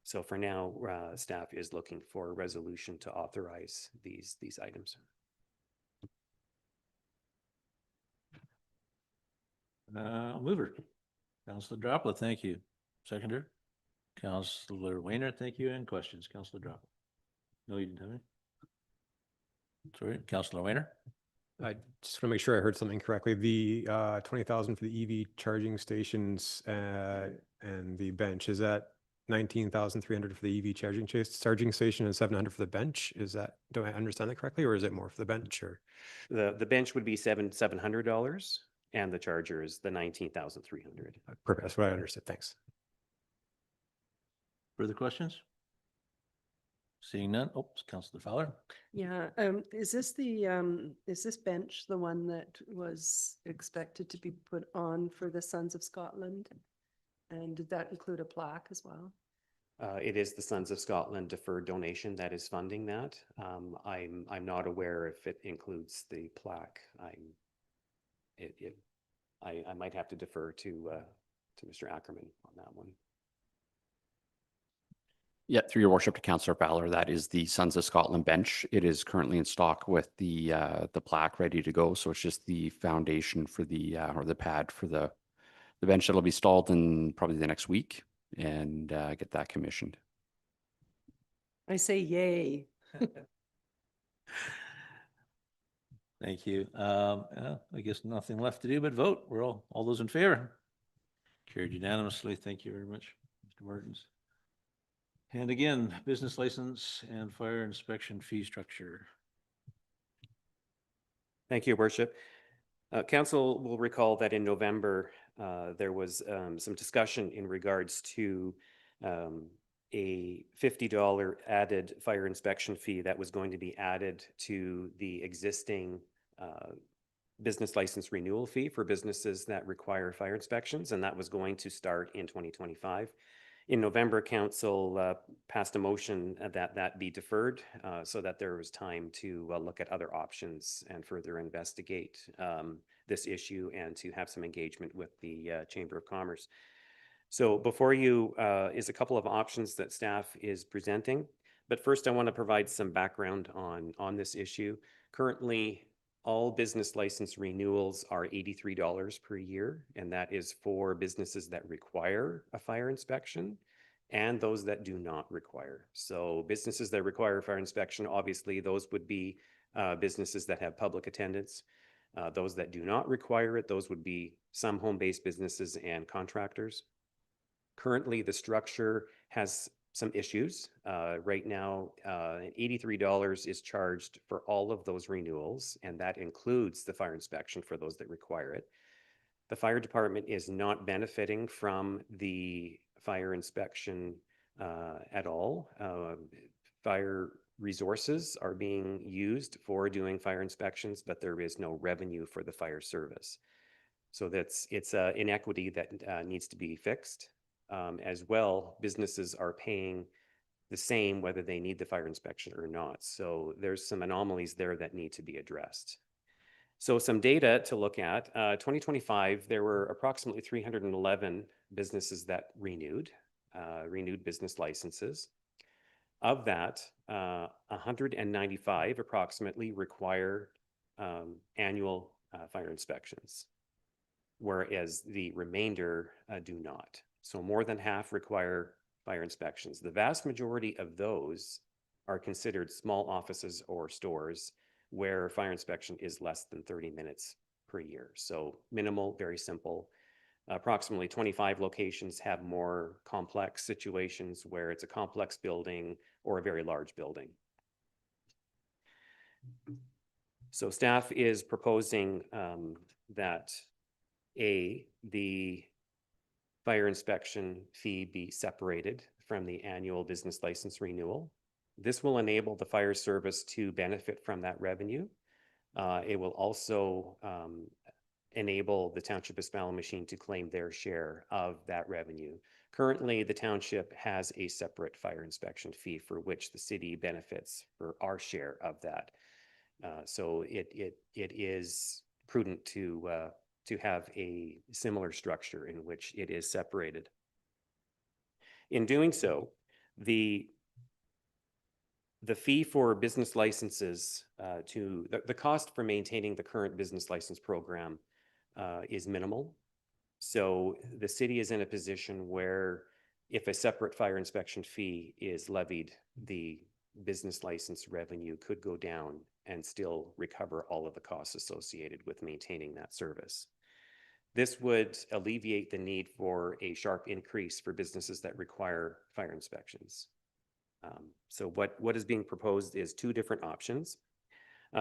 So for now, staff is looking for a resolution to authorize these items.
Mover, Councillor Droplet, thank you. Seconder, Councillor Weiner, thank you. And questions, Councillor Droplet? No, you didn't have any? Sorry, Councillor Weiner?
I just want to make sure I heard something correctly. The 20,000 for the EV charging stations and the bench, is that 19,300 for the EV charging station and 700 for the bench? Is that, do I understand that correctly, or is it more for the bench? Or
the bench would be $700, and the charger is the 19,300.
perfect. That's what I understood. Thanks.
Further questions? Seeing none. Oh, Councillor Fowler.
Yeah, is this bench the one that was expected to be put on for the Sons of Scotland? And did that include a plaque as well?
It is the Sons of Scotland deferred donation that is funding that. I'm not aware if it includes the plaque. I might have to defer to Mr. Ackerman on that one.
Yeah, through your worship to Councillor Fowler, that is the Sons of Scotland bench. It is currently in stock with the plaque ready to go. So it's just the foundation for the or the pad for the bench that'll be installed in probably the next week and get that commissioned.
I say yay.
Thank you. I guess nothing left to do but vote. We're all those in favor. Carried unanimously. Thank you very much, Mr. Martins. And again, business license and fire inspection fee structure.
Thank you, Worship. Council will recall that in November, there was some discussion in regards to a $50 added fire inspection fee that was going to be added to the existing business license renewal fee for businesses that require fire inspections, and that was going to start in 2025. In November, Council passed a motion that be deferred so that there was time to look at other options and further investigate this issue and to have some engagement with the Chamber of Commerce. So before you is a couple of options that staff is presenting. But first, I want to provide some background on this issue. Currently, all business license renewals are $83 per year, and that is for businesses that require a fire inspection and those that do not require. So businesses that require fire inspection, obviously, those would be businesses that have public attendance. Those that do not require it, those would be some home-based businesses and contractors. Currently, the structure has some issues. Right now, $83 is charged for all of those renewals, and that includes the fire inspection for those that require it. The fire department is not benefiting from the fire inspection at all. Fire resources are being used for doing fire inspections, but there is no revenue for the fire service. So it's an inequity that needs to be fixed. As well, businesses are paying the same whether they need the fire inspection or not. So there's some anomalies there that need to be addressed. So some data to look at, 2025, there were approximately 311 businesses that renewed business licenses. Of that, 195 approximately require annual fire inspections, whereas the remainder do not. So more than half require fire inspections. The vast majority of those are considered small offices or stores where fire inspection is less than 30 minutes per year. So minimal, very simple. Approximately 25 locations have more complex situations where it's a complex building or a very large building. So staff is proposing that the fire inspection fee be separated from the annual business license renewal. This will enable the fire service to benefit from that revenue. It will also enable the Township of Smallamachine to claim their share of that revenue. Currently, the township has a separate fire inspection fee for which the city benefits for our share of that. So it is prudent to have a similar structure in which it is separated. In doing so, the fee for business licenses the cost for maintaining the current business license program is minimal. So the city is in a position where if a separate fire inspection fee is levied, the business license revenue could go down and still recover all of the costs associated with maintaining that service. This would alleviate the need for a sharp increase for businesses that require fire inspections. So what is being proposed is two different options.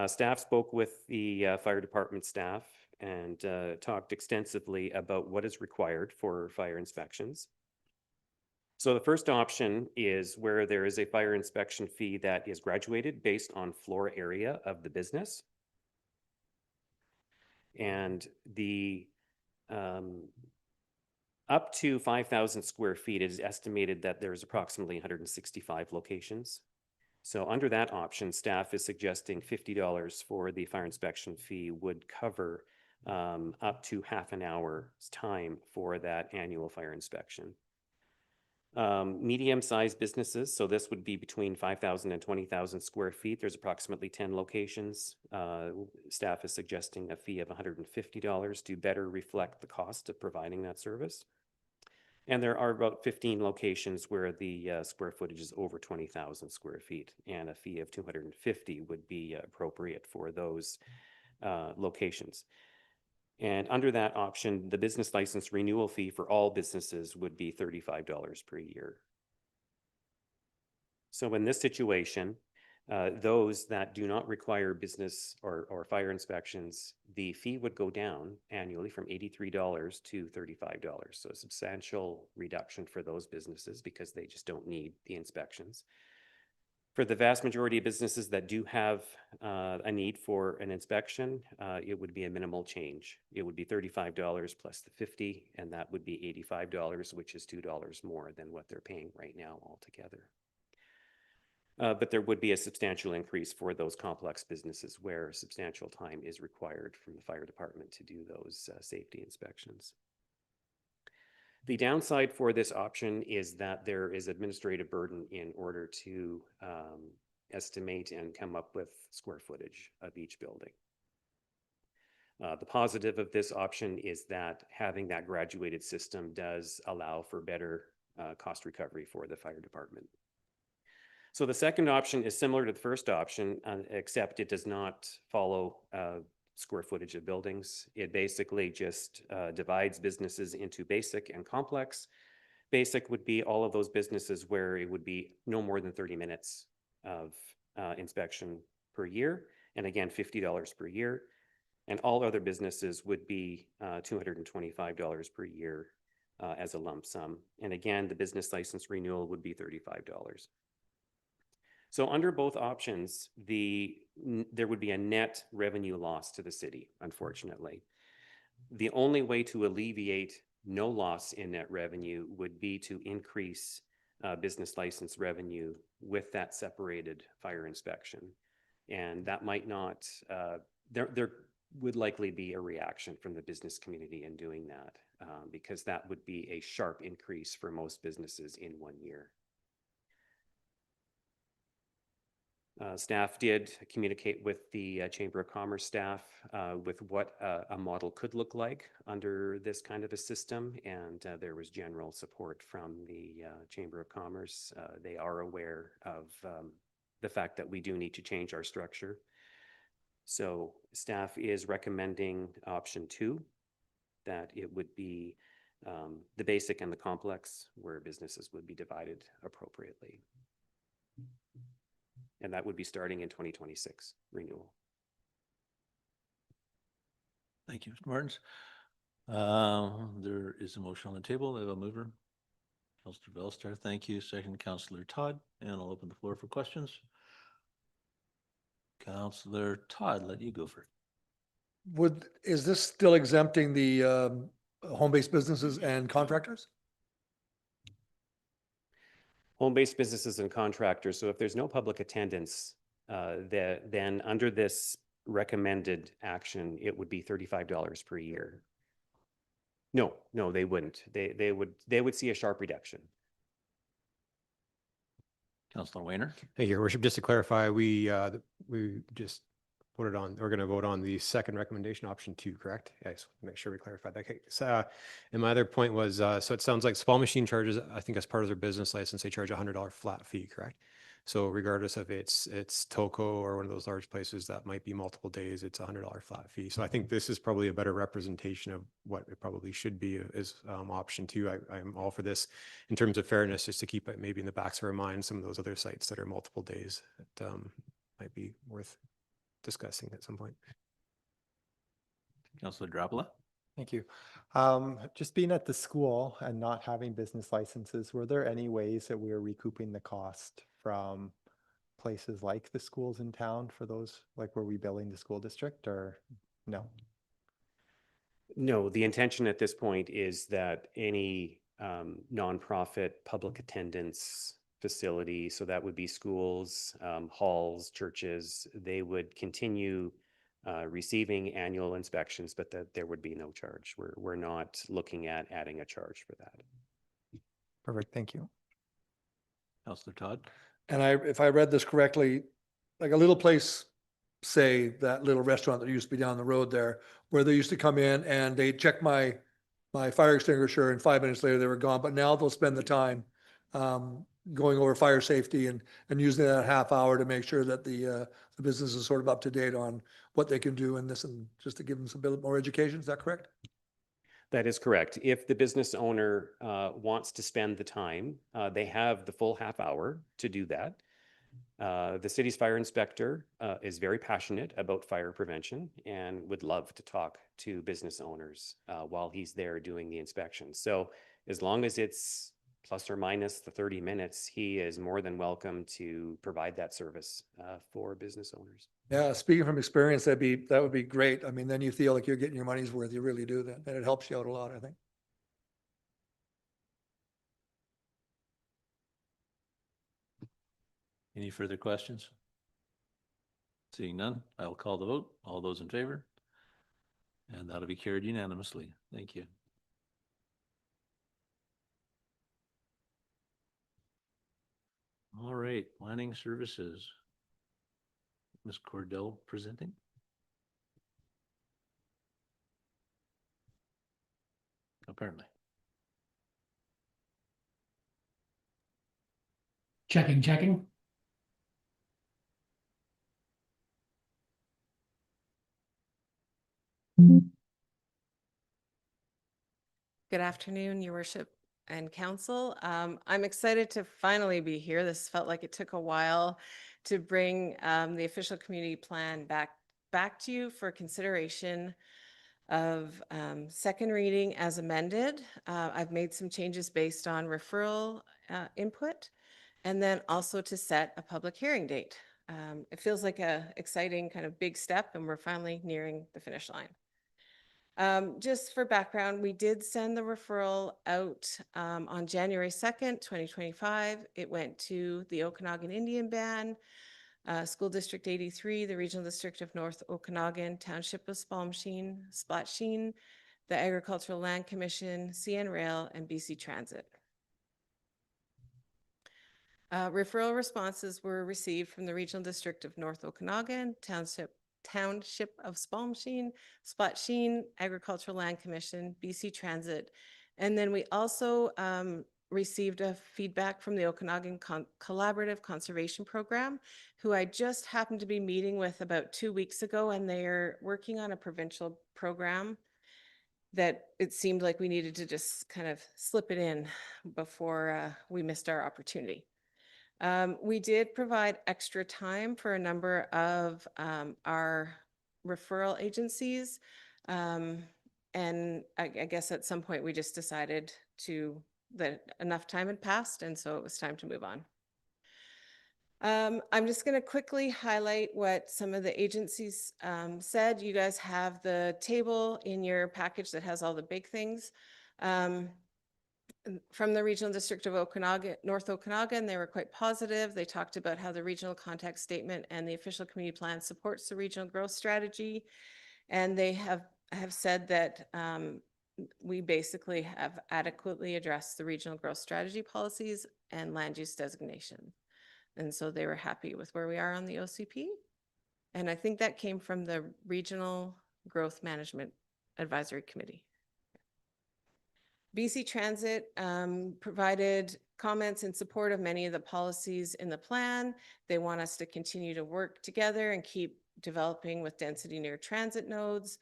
Staff spoke with the fire department staff and talked extensively about what is required for fire inspections. So the first option is where there is a fire inspection fee that is graduated based on floor area of the business. And the Up to 5,000 square feet, it is estimated that there's approximately 165 locations. So under that option, staff is suggesting $50 for the fire inspection fee would cover up to half an hour's time for that annual fire inspection. Medium-sized businesses, so this would be between 5,000 and 20,000 square feet. There's approximately 10 locations. Staff is suggesting a fee of $150 to better reflect the cost of providing that service. And there are about 15 locations where the square footage is over 20,000 square feet, and a fee of $250 would be appropriate for those locations. And under that option, the business license renewal fee for all businesses would be $35 per year. So in this situation, those that do not require business or fire inspections, the fee would go down annually from $83 to $35. So a substantial reduction for those businesses because they just don't need the inspections. For the vast majority of businesses that do have a need for an inspection, it would be a minimal change. It would be $35 plus the $50, and that would be $85, which is $2 more than what they're paying right now altogether. But there would be a substantial increase for those complex businesses where substantial time is required from the fire department to do those safety inspections. The downside for this option is that there is administrative burden in order to estimate and come up with square footage of each building. The positive of this option is that having that graduated system does allow for better cost recovery for the fire department. So the second option is similar to the first option, except it does not follow square footage of buildings. It basically just divides businesses into basic and complex. Basic would be all of those businesses where it would be no more than 30 minutes of inspection per year. And again, $50 per year. And all other businesses would be $225 per year as a lump sum. And again, the business license renewal would be $35. So under both options, there would be a net revenue loss to the city, unfortunately. The only way to alleviate no loss in net revenue would be to increase business license revenue with that separated fire inspection. And that might not, there would likely be a reaction from the business community in doing that because that would be a sharp increase for most businesses in 1 year. Staff did communicate with the Chamber of Commerce staff with what a model could look like under this kind of a system, and there was general support from the Chamber of Commerce. They are aware of the fact that we do need to change our structure. So staff is recommending option 2, that it would be the basic and the complex, where businesses would be divided appropriately. And that would be starting in 2026 renewal.
Thank you, Mr. Martins. There is a motion on the table. I have a mover. Councillor Bellstar, thank you. Second, Councillor Todd, and I'll open the floor for questions. Councillor Todd, let you go first.
Is this still exempting the home-based businesses and contractors?
Home-based businesses and contractors. So if there's no public attendance, then under this recommended action, it would be $35 per year. No, they wouldn't. They would see a sharp reduction.
Councillor Weiner.
Thank you, Your Worship. Just to clarify, we just put it on, we're going to vote on the second recommendation, option 2, correct? Yeah, just make sure we clarify that. Okay. So, and my other point was, so it sounds like small machine charges, I think as part of their business license, they charge $100 flat fee, correct? So regardless of it's Toco or one of those large places that might be multiple days, it's $100 flat fee. So I think this is probably a better representation of what it probably should be as option 2. I'm all for this in terms of fairness, just to keep it maybe in the backs of our minds, some of those other sites that are multiple days that might be worth discussing at some point.
Councillor Drapala.
Thank you. Just being at the school and not having business licenses, were there any ways that we were recouping the cost from places like the schools in town for those, like were we billing the school district or no?
No, the intention at this point is that any nonprofit public attendance facility, so that would be schools, halls, churches, they would continue receiving annual inspections, but that there would be no charge. We're not looking at adding a charge for that.
Perfect, thank you.
Councillor Todd?
And if I read this correctly, like a little place, say that little restaurant that used to be down the road there, where they used to come in and they check my fire extinguisher and 5 minutes later they were gone, but now they'll spend the time going over fire safety and using that half hour to make sure that the business is sort of up to date on what they can do in this, and just to give them some bit more education. Is that correct?
That is correct. If the business owner wants to spend the time, they have the full half hour to do that. The city's fire inspector is very passionate about fire prevention and would love to talk to business owners while he's there doing the inspection. So as long as it's plus or minus the 30 minutes, he is more than welcome to provide that service for business owners.
Yeah, speaking from experience, that would be great. I mean, then you feel like you're getting your money's worth. You really do that. And it helps you out a lot, I think.
Any further questions? Seeing none, I'll call the vote. All those in favor? And that'll be carried unanimously. Thank you. All right, planning services. Ms. Cordell presenting. Apparently.
Checking.
Good afternoon, Your Worship and Council. I'm excited to finally be here. This felt like it took a while to bring the official community plan back to you for consideration of second reading as amended. I've made some changes based on referral input, and then also to set a public hearing date. It feels like a exciting kind of big step, and we're finally nearing the finish line. Just for background, we did send the referral out on January 2nd, 2025. It went to the Okanagan Indian Band, School District 83, the Regional District of North Okanagan, Township of Splatsheen, the Agricultural Land Commission, CN Rail, and BC Transit. Referral responses were received from the Regional District of North Okanagan, Township of Splatsheen, Agricultural Land Commission, BC Transit. And then we also received a feedback from the Okanagan Collaborative Conservation Program, who I just happened to be meeting with about 2 weeks ago, and they're working on a provincial program that it seemed like we needed to just kind of slip it in before we missed our opportunity. We did provide extra time for a number of our referral agencies. And I guess at some point we just decided that enough time had passed, and so it was time to move on. I'm just going to quickly highlight what some of the agencies said. You guys have the table in your package that has all the big things. From the Regional District of Okanagan, North Okanagan, they were quite positive. They talked about how the regional context statement and the official community plan supports the regional growth strategy. And they have said that we basically have adequately addressed the regional growth strategy policies and land use designation. And so they were happy with where we are on the OCP. And I think that came from the Regional Growth Management Advisory Committee. BC Transit provided comments in support of many of the policies in the plan. They want us to continue to work together and keep developing with density near transit nodes,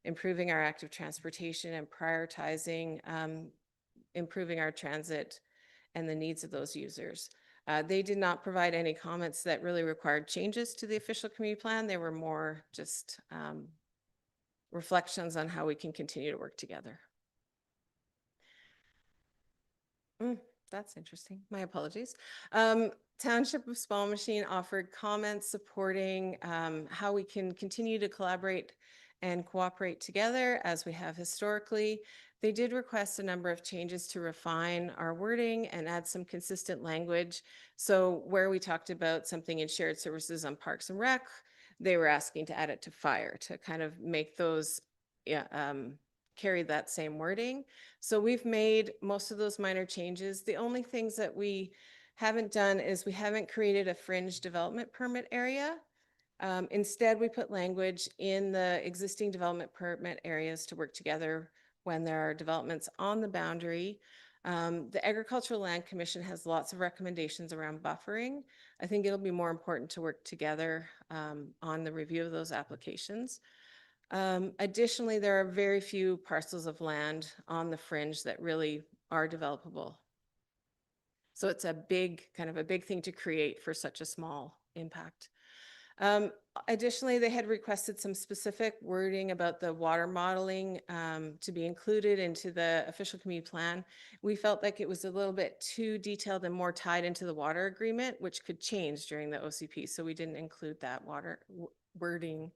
improving our active transportation, and prioritizing improving our transit and the needs of those users. They did not provide any comments that really required changes to the official community plan. They were more just reflections on how we can continue to work together. That's interesting. My apologies. Township of Spalmachine offered comments supporting how we can continue to collaborate and cooperate together as we have historically. They did request a number of changes to refine our wording and add some consistent language. So where we talked about something in shared services on Parks and Rec, they were asking to add it to fire to kind of make those, carry that same wording. So we've made most of those minor changes. The only things that we haven't done is we haven't created a fringe development permit area. Instead, we put language in the existing development permit areas to work together when there are developments on the boundary. The Agricultural Land Commission has lots of recommendations around buffering. I think it'll be more important to work together on the review of those applications. Additionally, there are very few parcels of land on the fringe that really are developable. So it's a big, kind of a big thing to create for such a small impact. Additionally, they had requested some specific wording about the water modeling to be included into the official community plan. We felt like it was a little bit too detailed and more tied into the water agreement, which could change during the OCP. So we didn't include that water wording.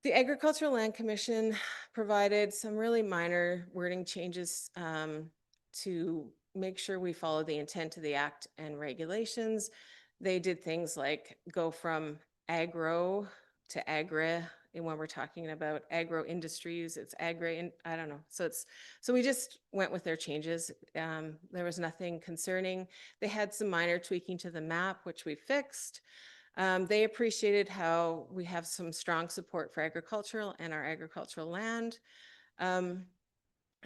The Agricultural Land Commission provided some really minor wording changes to make sure we follow the intent of the act and regulations. They did things like go from agro to agri, and when we're talking about agro industries, it's agri, and I don't know. So we just went with their changes. There was nothing concerning. They had some minor tweaking to the map, which we fixed. They appreciated how we have some strong support for agricultural and our agricultural land.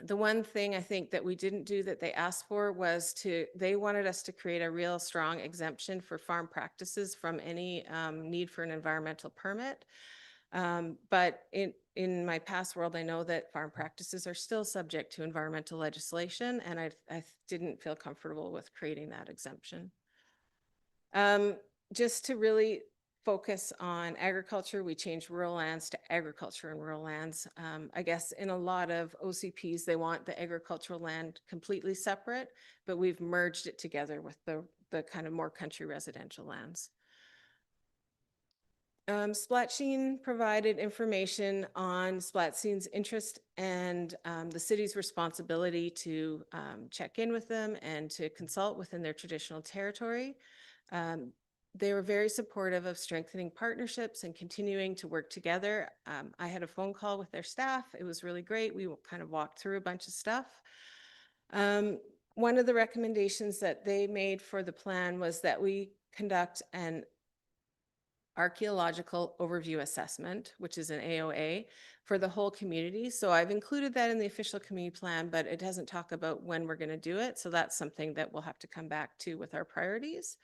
The one thing I think that we didn't do that they asked for was they wanted us to create a real strong exemption for farm practices from any need for an environmental permit. But in my past world, I know that farm practices are still subject to environmental legislation, and I didn't feel comfortable with creating that exemption. Just to really focus on agriculture, we changed rural lands to agriculture and rural lands. I guess in a lot of OCPs, they want the agricultural land completely separate, but we've merged it together with the kind of more country residential lands. Splatsheen provided information on Splatsheen's interest and the city's responsibility to check in with them and to consult within their traditional territory. They were very supportive of strengthening partnerships and continuing to work together. I had a phone call with their staff. It was really great. We kind of walked through a bunch of stuff. One of the recommendations that they made for the plan was that we conduct an archaeological overview assessment, which is an AOA, for the whole community. So I've included that in the official community plan, but it doesn't talk about when we're going to do it. So that's something that we'll have to come back to with our priorities.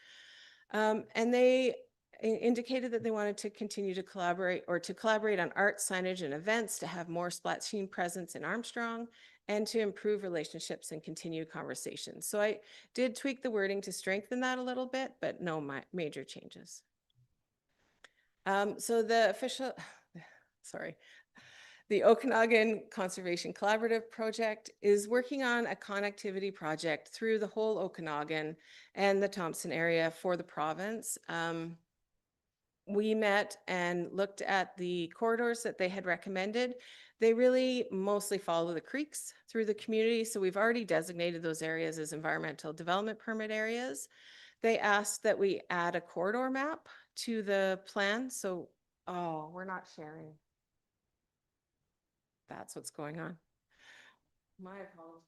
And they indicated that they wanted to continue to collaborate on art, signage, and events to have more Splatsheen presence in Armstrong and to improve relationships and continue conversations. So I did tweak the wording to strengthen that a little bit, but no major changes. So the the Okanagan Conservation Collaborative Project is working on a connectivity project through the whole Okanagan and the Thompson area for the province. We met and looked at the corridors that they had recommended. They really mostly follow the creeks through the community. So we've already designated those areas as environmental development permit areas. They asked that we add a corridor map to the plan. So, oh, we're not sharing. That's what's going on. My apologies.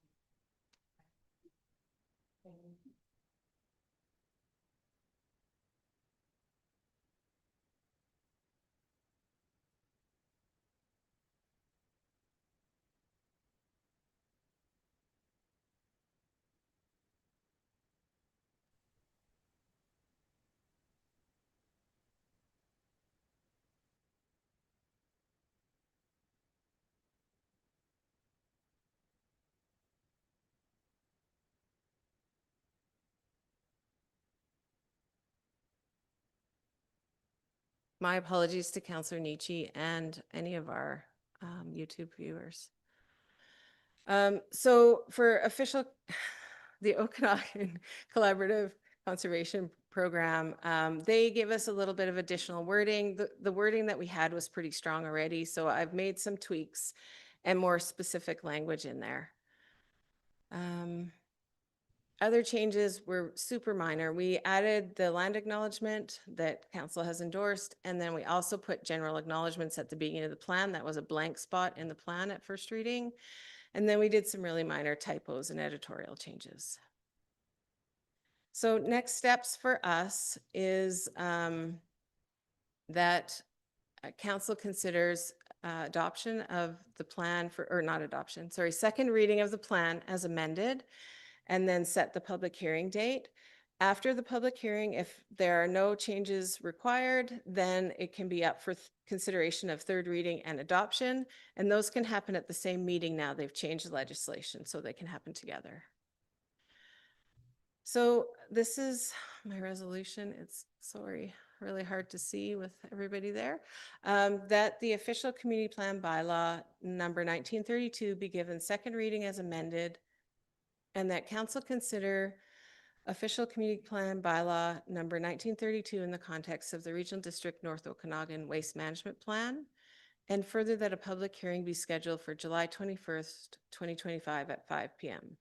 My apologies to Councillor Nietzsche and any of our YouTube viewers. So for official, the Okanagan Collaborative Conservation program. They gave us a little bit of additional wording. The wording that we had was pretty strong already, so I've made some tweaks and more specific language in there. Other changes were super minor. We added the land acknowledgement that council has endorsed, and then we also put general acknowledgements at the beginning of the plan. That was a blank spot in the plan at first reading. And then we did some really minor typos and editorial changes. So next steps for us is that council considers adoption of the plan for, or not adoption, sorry, second reading of the plan as amended, and then set the public hearing date. After the public hearing, if there are no changes required, then it can be up for consideration of third reading and adoption. And those can happen at the same meeting now. They've changed the legislation, so they can happen together. So this is my resolution. It's, sorry, really hard to see with everybody there. That the official community plan bylaw number 1932 be given second reading as amended, and that council consider official community plan bylaw number 1932 in the context of the Regional District North Okanagan Waste Management Plan, and further that a public hearing be scheduled for July 21st, 2025 at 5 p.m.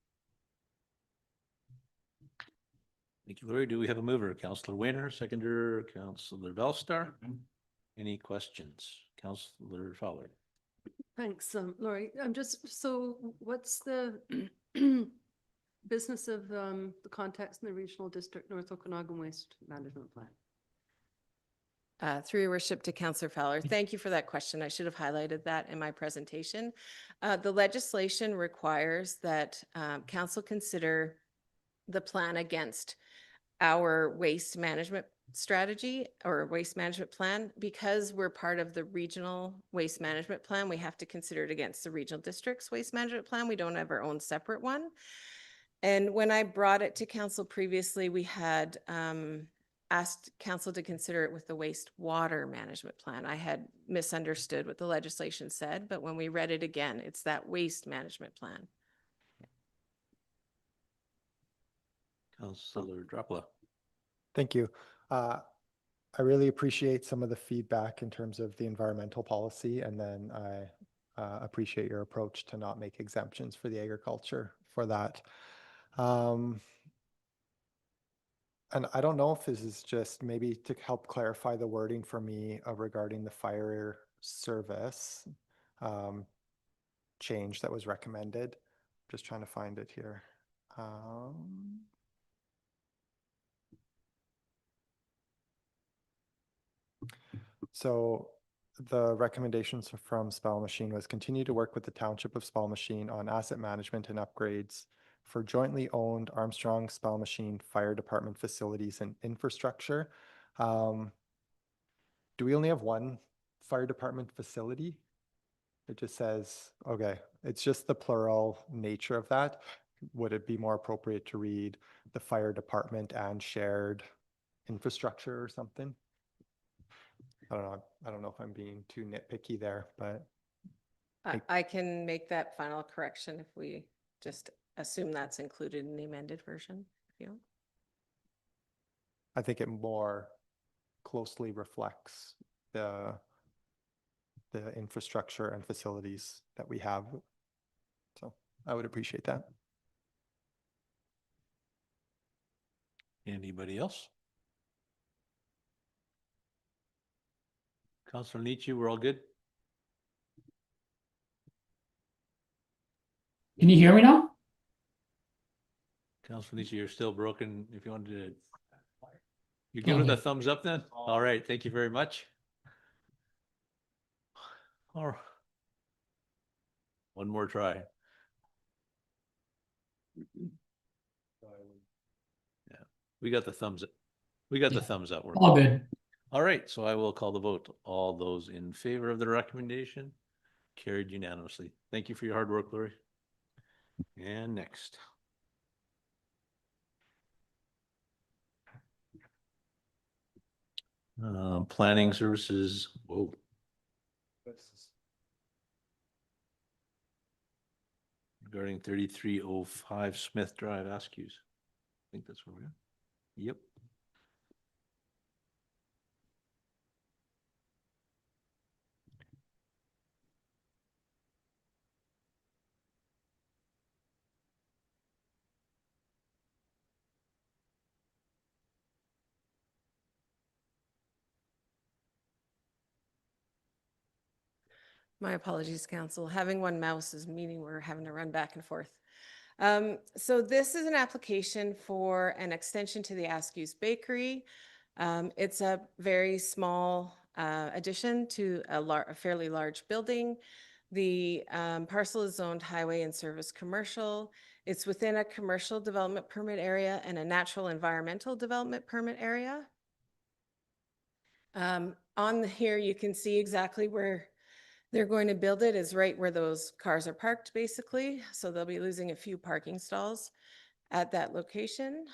Thank you, Lori. Do we have a mover? Councillor Weiner, seconder, Councillor Bellstar. Any questions? Councillor Fowler.
Thanks, Lori. I'm just, so what's the business of the context in the Regional District North Okanagan Waste Management Plan?
Through your worship to Councillor Fowler. Thank you for that question. I should have highlighted that in my presentation. The legislation requires that council consider the plan against our waste management strategy or waste management plan. Because we're part of the regional waste management plan, we have to consider it against the regional district's waste management plan. We don't have our own separate one. And when I brought it to council previously, we had asked council to consider it with the wastewater management plan. I had misunderstood what the legislation said, but when we read it again, it's that waste management plan.
Councillor Dropla.
Thank you. I really appreciate some of the feedback in terms of the environmental policy, and then I appreciate your approach to not make exemptions for the agriculture for that. And I don't know if this is just maybe to help clarify the wording for me regarding the fire service change that was recommended. Just trying to find it here. So the recommendations from Spell Machine was continue to work with the Township of Spell Machine on asset management and upgrades for jointly owned Armstrong Spell Machine Fire Department facilities and infrastructure. Do we only have one fire department facility? It just says, okay, it's just the plural nature of that. Would it be more appropriate to read the fire department and shared infrastructure or something? I don't know. I don't know if I'm being too nitpicky there, but
I can make that final correction if we just assume that's included in the amended version. If you
I think it more closely reflects the infrastructure and facilities that we have. So I would appreciate that.
Anybody else? Councillor Nietzsche, we're all good?
Can you hear me now?
Councillor Nietzsche, you're still broken. If you wanted to, you're giving
Okay.
the thumbs up then? All right, thank you very much. All right. One more try. Yeah, we got the thumbs up. We got the thumbs up. We're
All good.
All right, so I will call the vote. All those in favor of the recommendation carried unanimously. Thank you for your hard work, Lori. And next. Planning services, whoa. Regarding 3305 Smith Drive, Askews. I think that's where we are. Yep.
My apologies, council. Having one mouse is meaning we're having to run back and forth. So this is an application for an extension to the Askew's Bakery. It's a very small addition to a fairly large building. The parcel is zoned highway and service commercial. It's within a commercial development permit area and a natural environmental development permit area. On here, you can see exactly where they're going to build it is right where those cars are parked, basically. So they'll be losing a few parking stalls at that location.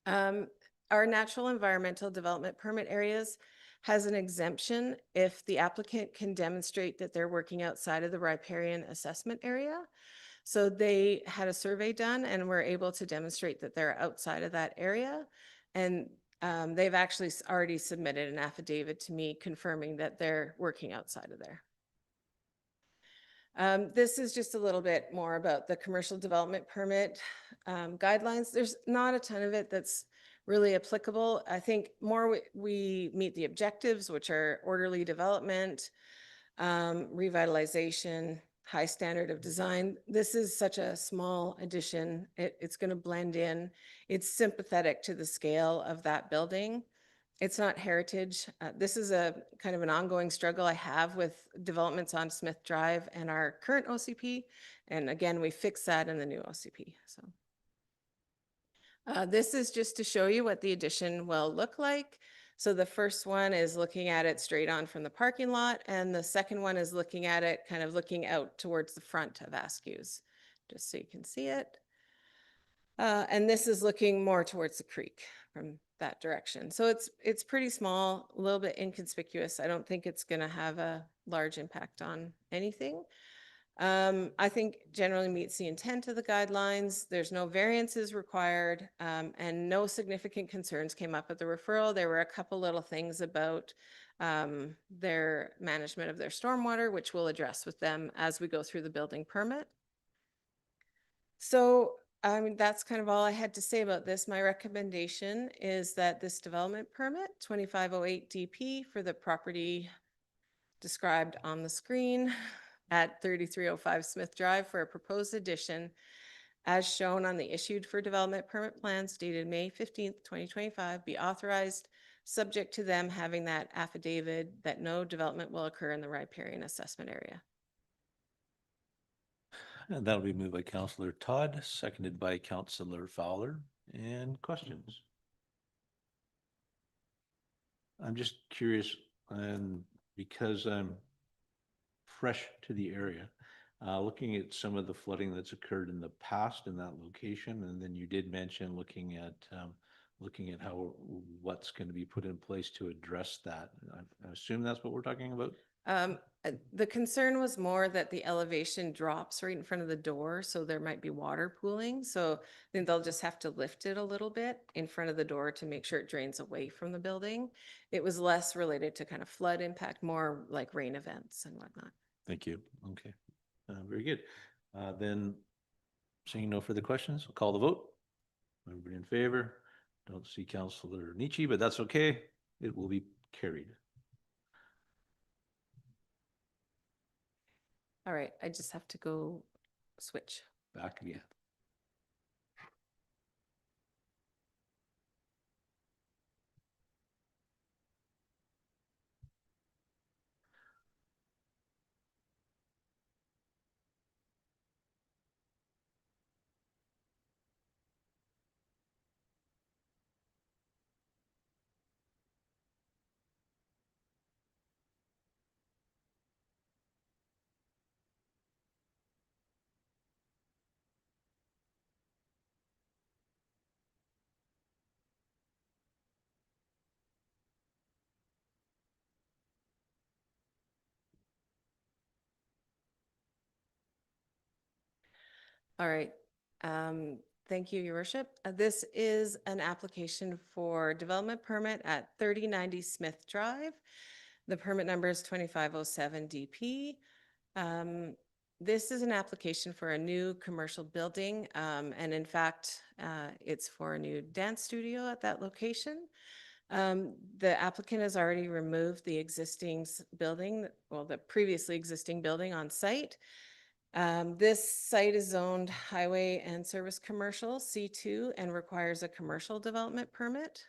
Our natural environmental development permit areas has an exemption if the applicant can demonstrate that they're working outside of the riparian assessment area. So they had a survey done and were able to demonstrate that they're outside of that area. And they've actually already submitted an affidavit to me confirming that they're working outside of there. This is just a little bit more about the commercial development permit guidelines. There's not a ton of it that's really applicable. I think more we meet the objectives, which are orderly development, revitalization, high standard of design. This is such a small addition. It's going to blend in. It's sympathetic to the scale of that building. It's not heritage. This is a kind of an ongoing struggle I have with developments on Smith Drive and our current OCP. And again, we fix that in the new OCP. So this is just to show you what the addition will look like. So the first one is looking at it straight on from the parking lot. And the second one is looking at it, kind of looking out towards the front of Askew's, just so you can see it. And this is looking more towards the creek from that direction. So it's pretty small, a little bit inconspicuous. I don't think it's going to have a large impact on anything. I think generally meets the intent of the guidelines. There's no variances required, and no significant concerns came up at the referral. There were a couple little things about their management of their stormwater, which we'll address with them as we go through the building permit. So I mean, that's kind of all I had to say about this. My recommendation is that this development permit, 2508 DP for the property described on the screen at 3305 Smith Drive for a proposed addition as shown on the issued for development permit plans dated May 15th, 2025, be authorized subject to them having that affidavit that no development will occur in the riparian assessment area.
And that'll be moved by Councillor Todd, seconded by Councillor Fowler. And questions? I'm just curious, and because I'm fresh to the area, looking at some of the flooding that's occurred in the past in that location, and then you did mention looking at how what's going to be put in place to address that. I assume that's what we're talking about.
The concern was more that the elevation drops right in front of the door, so there might be water pooling. So then they'll just have to lift it a little bit in front of the door to make sure it drains away from the building. It was less related to kind of flood impact, more like rain events and whatnot.
Thank you. Okay, very good. Then, seeing no further questions, we'll call the vote. Everybody in favor? Don't see Councillor Nietzsche, but that's okay. It will be carried.
All right, I just have to go switch.
Back again.
All right. Thank you, Your Worship. This is an application for development permit at 3090 Smith Drive. The permit number is 2507 DP. This is an application for a new commercial building, and in fact, it's for a new dance studio at that location. The applicant has already removed the existing building, well, the previously existing building on site. This site is zoned highway and service commercial C2 and requires a commercial development permit.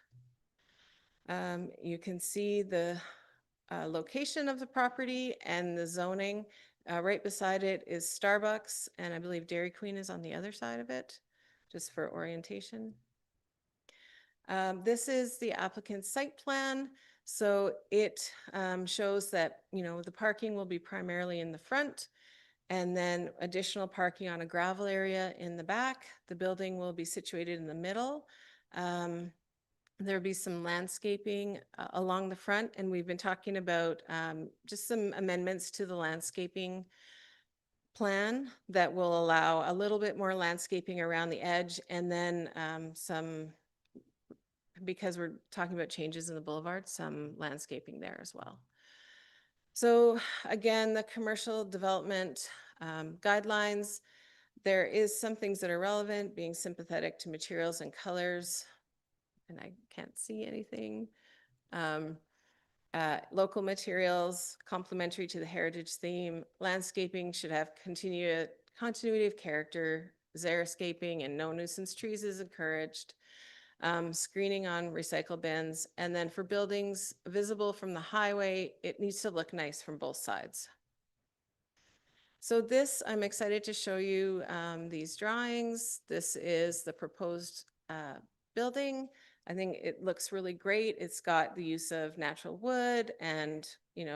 You can see the location of the property and the zoning. Right beside it is Starbucks, and I believe Dairy Queen is on the other side of it, just for orientation. This is the applicant's site plan. So it shows that, the parking will be primarily in the front, and then additional parking on a gravel area in the back. The building will be situated in the middle. There'll be some landscaping along the front, and we've been talking about just some amendments to the landscaping plan that will allow a little bit more landscaping around the edge, and then because we're talking about changes in the boulevard, some landscaping there as well. So again, the commercial development guidelines, there is some things that are relevant, being sympathetic to materials and colors, and I can't see anything. Local materials, complementary to the heritage theme. Landscaping should have continuity of character. Xeriscaping and no nuisance trees is encouraged. Screening on recycle bins. And then for buildings visible from the highway, it needs to look nice from both sides. So this, I'm excited to show you these drawings. This is the proposed building. I think it looks really great. It's got the use of natural wood and,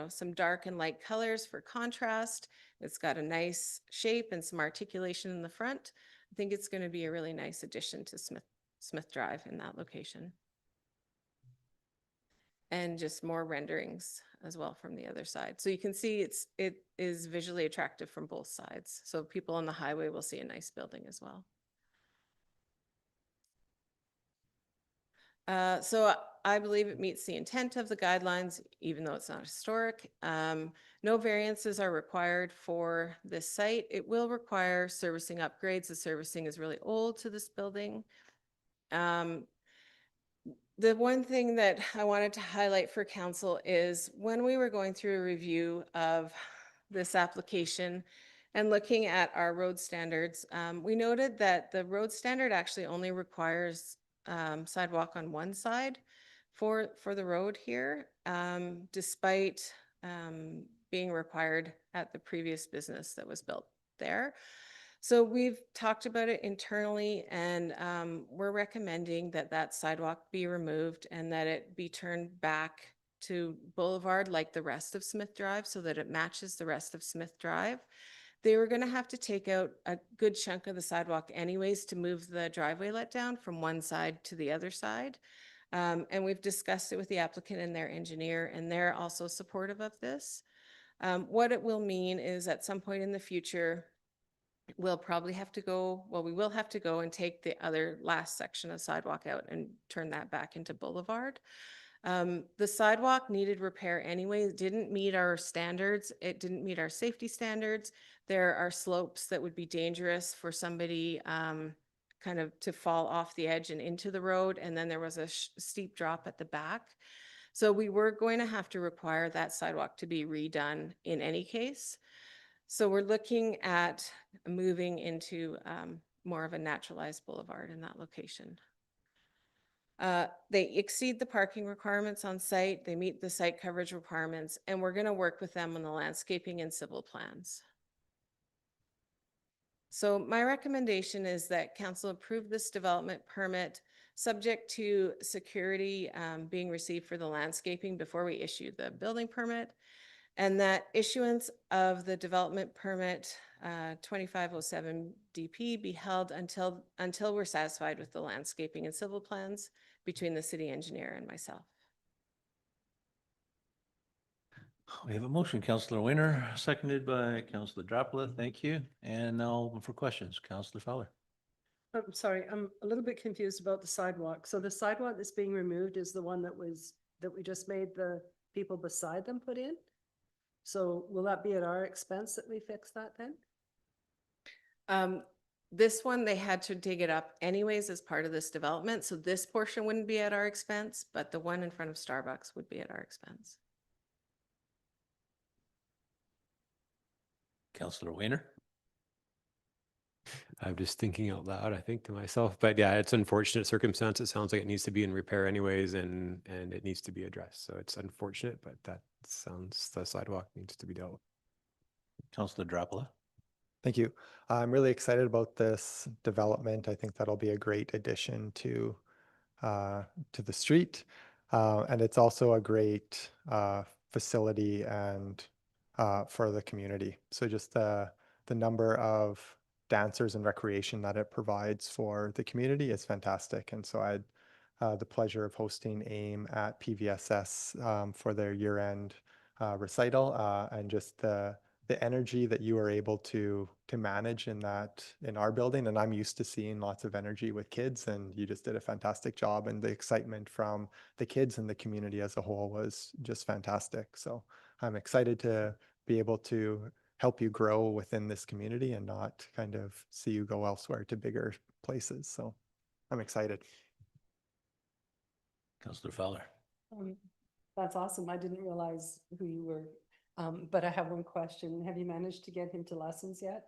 some dark and light colors for contrast. It's got a nice shape and some articulation in the front. I think it's going to be a really nice addition to Smith Drive in that location. And just more renderings as well from the other side. So you can see it is visually attractive from both sides. So people on the highway will see a nice building as well. So I believe it meets the intent of the guidelines, even though it's not historic. No variances are required for this site. It will require servicing upgrades. The servicing is really old to this building. The one thing that I wanted to highlight for council is when we were going through a review of this application and looking at our road standards, we noted that the road standard actually only requires sidewalk on one side for the road here, despite being required at the previous business that was built there. So we've talked about it internally, and we're recommending that that sidewalk be removed and that it be turned back to Boulevard like the rest of Smith Drive so that it matches the rest of Smith Drive. They were going to have to take out a good chunk of the sidewalk anyways to move the driveway let down from one side to the other side. And we've discussed it with the applicant and their engineer, and they're also supportive of this. What it will mean is at some point in the future, we'll probably have to go, well, we will have to go and take the other last section of sidewalk out and turn that back into Boulevard. The sidewalk needed repair anyway. It didn't meet our standards. It didn't meet our safety standards. There are slopes that would be dangerous for somebody kind of to fall off the edge and into the road. And then there was a steep drop at the back. So we were going to have to require that sidewalk to be redone in any case. So we're looking at moving into more of a naturalized boulevard in that location. They exceed the parking requirements on site. They meet the site coverage requirements, and we're going to work with them on the landscaping and civil plans. So my recommendation is that council approve this development permit subject to security being received for the landscaping before we issue the building permit, and that issuance of the development permit 2507 DP be held until we're satisfied with the landscaping and civil plans between the city engineer and myself.
We have a motion, Councillor Weiner, seconded by Councillor Drapla. Thank you. And now open for questions. Councillor Fowler.
I'm sorry, I'm a little bit confused about the sidewalk. So the sidewalk that's being removed is the one that we just made the people beside them put in? So will that be at our expense that we fix that then?
This one, they had to dig it up anyways as part of this development, so this portion wouldn't be at our expense, but the one in front of Starbucks would be at our expense.
Councillor Weiner?
I'm just thinking out loud, I think to myself, but yeah, it's unfortunate circumstance. It sounds like it needs to be in repair anyways, and it needs to be addressed. So it's unfortunate, but that sounds, the sidewalk needs to be dealt with.
Councillor Drapala?
Thank you. I'm really excited about this development. I think that'll be a great addition to the street. And it's also a great facility and for the community. So just the number of dancers and recreation that it provides for the community is fantastic. And so I had the pleasure of hosting AIM at PVSS for their year-end recital, and just the energy that you are able to manage in our building. And I'm used to seeing lots of energy with kids, and you just did a fantastic job, and the excitement from the kids and the community as a whole was just fantastic. So I'm excited to be able to help you grow within this community and not kind of see you go elsewhere to bigger places. So I'm excited.
Councillor Fowler?
That's awesome. I didn't realize who you were. But I have one question. Have you managed to get him to lessons yet?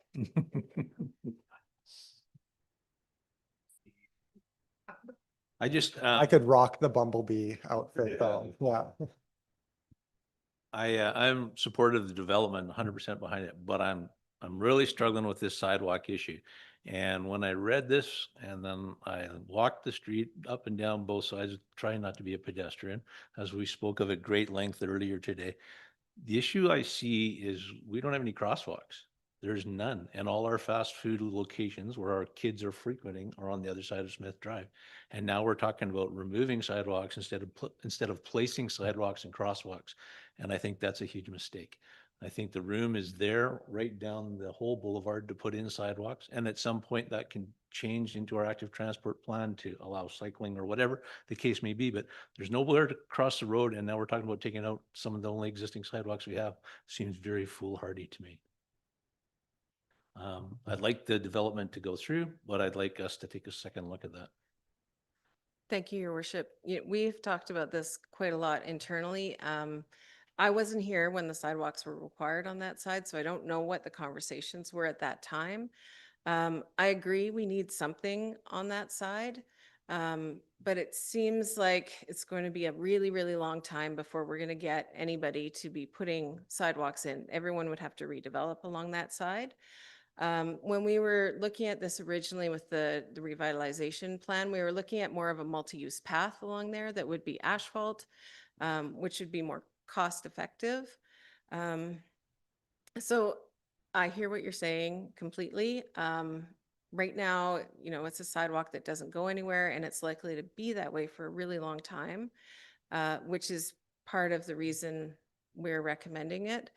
I just,
I could rock the bumblebee outfit though. Yeah.
I'm supportive of the development, 100% behind it, but I'm really struggling with this sidewalk issue. And when I read this, and then I walked the street up and down both sides, trying not to be a pedestrian, as we spoke of at great length earlier today. The issue I see is we don't have any crosswalks. There's none. And all our fast food locations where our kids are frequenting are on the other side of Smith Drive. And now we're talking about removing sidewalks instead of placing sidewalks and crosswalks. And I think that's a huge mistake. I think the room is there right down the whole boulevard to put in sidewalks. And at some point that can change into our active transport plan to allow cycling or whatever the case may be. But there's nowhere to cross the road. And now we're talking about taking out some of the only existing sidewalks we have. Seems very foolhardy to me. I'd like the development to go through, but I'd like us to take a second look at that.
Thank you, Your Worship. We've talked about this quite a lot internally. I wasn't here when the sidewalks were required on that side, so I don't know what the conversations were at that time. I agree we need something on that side, but it seems like it's going to be a really, really long time before we're going to get anybody to be putting sidewalks in. Everyone would have to redevelop along that side. When we were looking at this originally with the revitalization plan, we were looking at more of a multi-use path along there that would be asphalt, which would be more cost effective. So I hear what you're saying completely. Right now, it's a sidewalk that doesn't go anywhere, and it's likely to be that way for a really long time, which is part of the reason we're recommending it.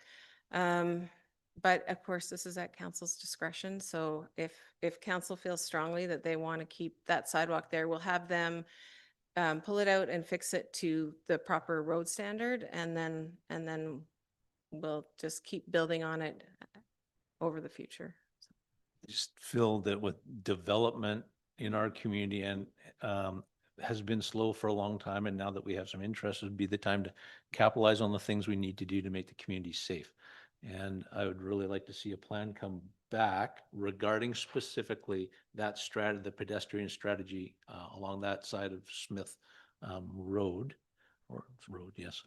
But of course, this is at council's discretion. So if council feels strongly that they want to keep that sidewalk there, we'll have them pull it out and fix it to the proper road standard, and then we'll just keep building on it over the future.
I just feel that with development in our community and has been slow for a long time, and now that we have some interest, would be the time to capitalize on the things we need to do to make the community safe. And I would really like to see a plan come back regarding specifically that the pedestrian strategy along that side of Smith Road, yes,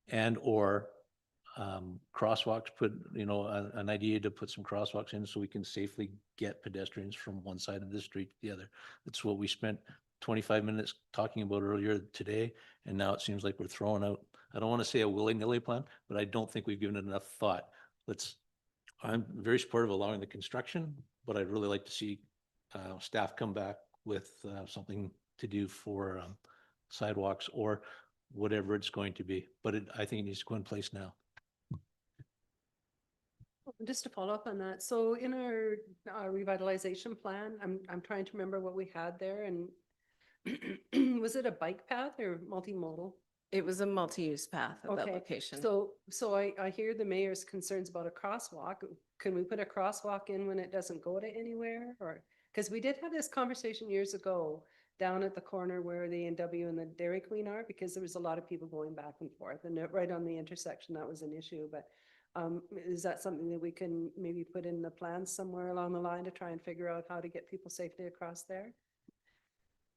and or crosswalks, put, an idea to put some crosswalks in so we can safely get pedestrians from one side of the street to the other. That's what we spent 25 minutes talking about earlier today. And now it seems like we're throwing out, I don't want to say a willy-nilly plan, but I don't think we've given it enough thought. I'm very supportive of allowing the construction, but I'd really like to see staff come back with something to do for sidewalks or whatever it's going to be. But I think it needs to go in place now.
Just to follow up on that. So in our revitalization plan, I'm trying to remember what we had there, and was it a bike path or multimodal?
It was a multi-use path at that
Okay,
location.
so I hear the mayor's concerns about a crosswalk. Can we put a crosswalk in when it doesn't go to anywhere, or? Because we did have this conversation years ago down at the corner where the A&W and the Dairy Queen are, because there was a lot of people going back and forth, and right on the intersection, that was an issue, but is that something that we can maybe put in the plans somewhere along the line to try and figure out how to get people safely across there?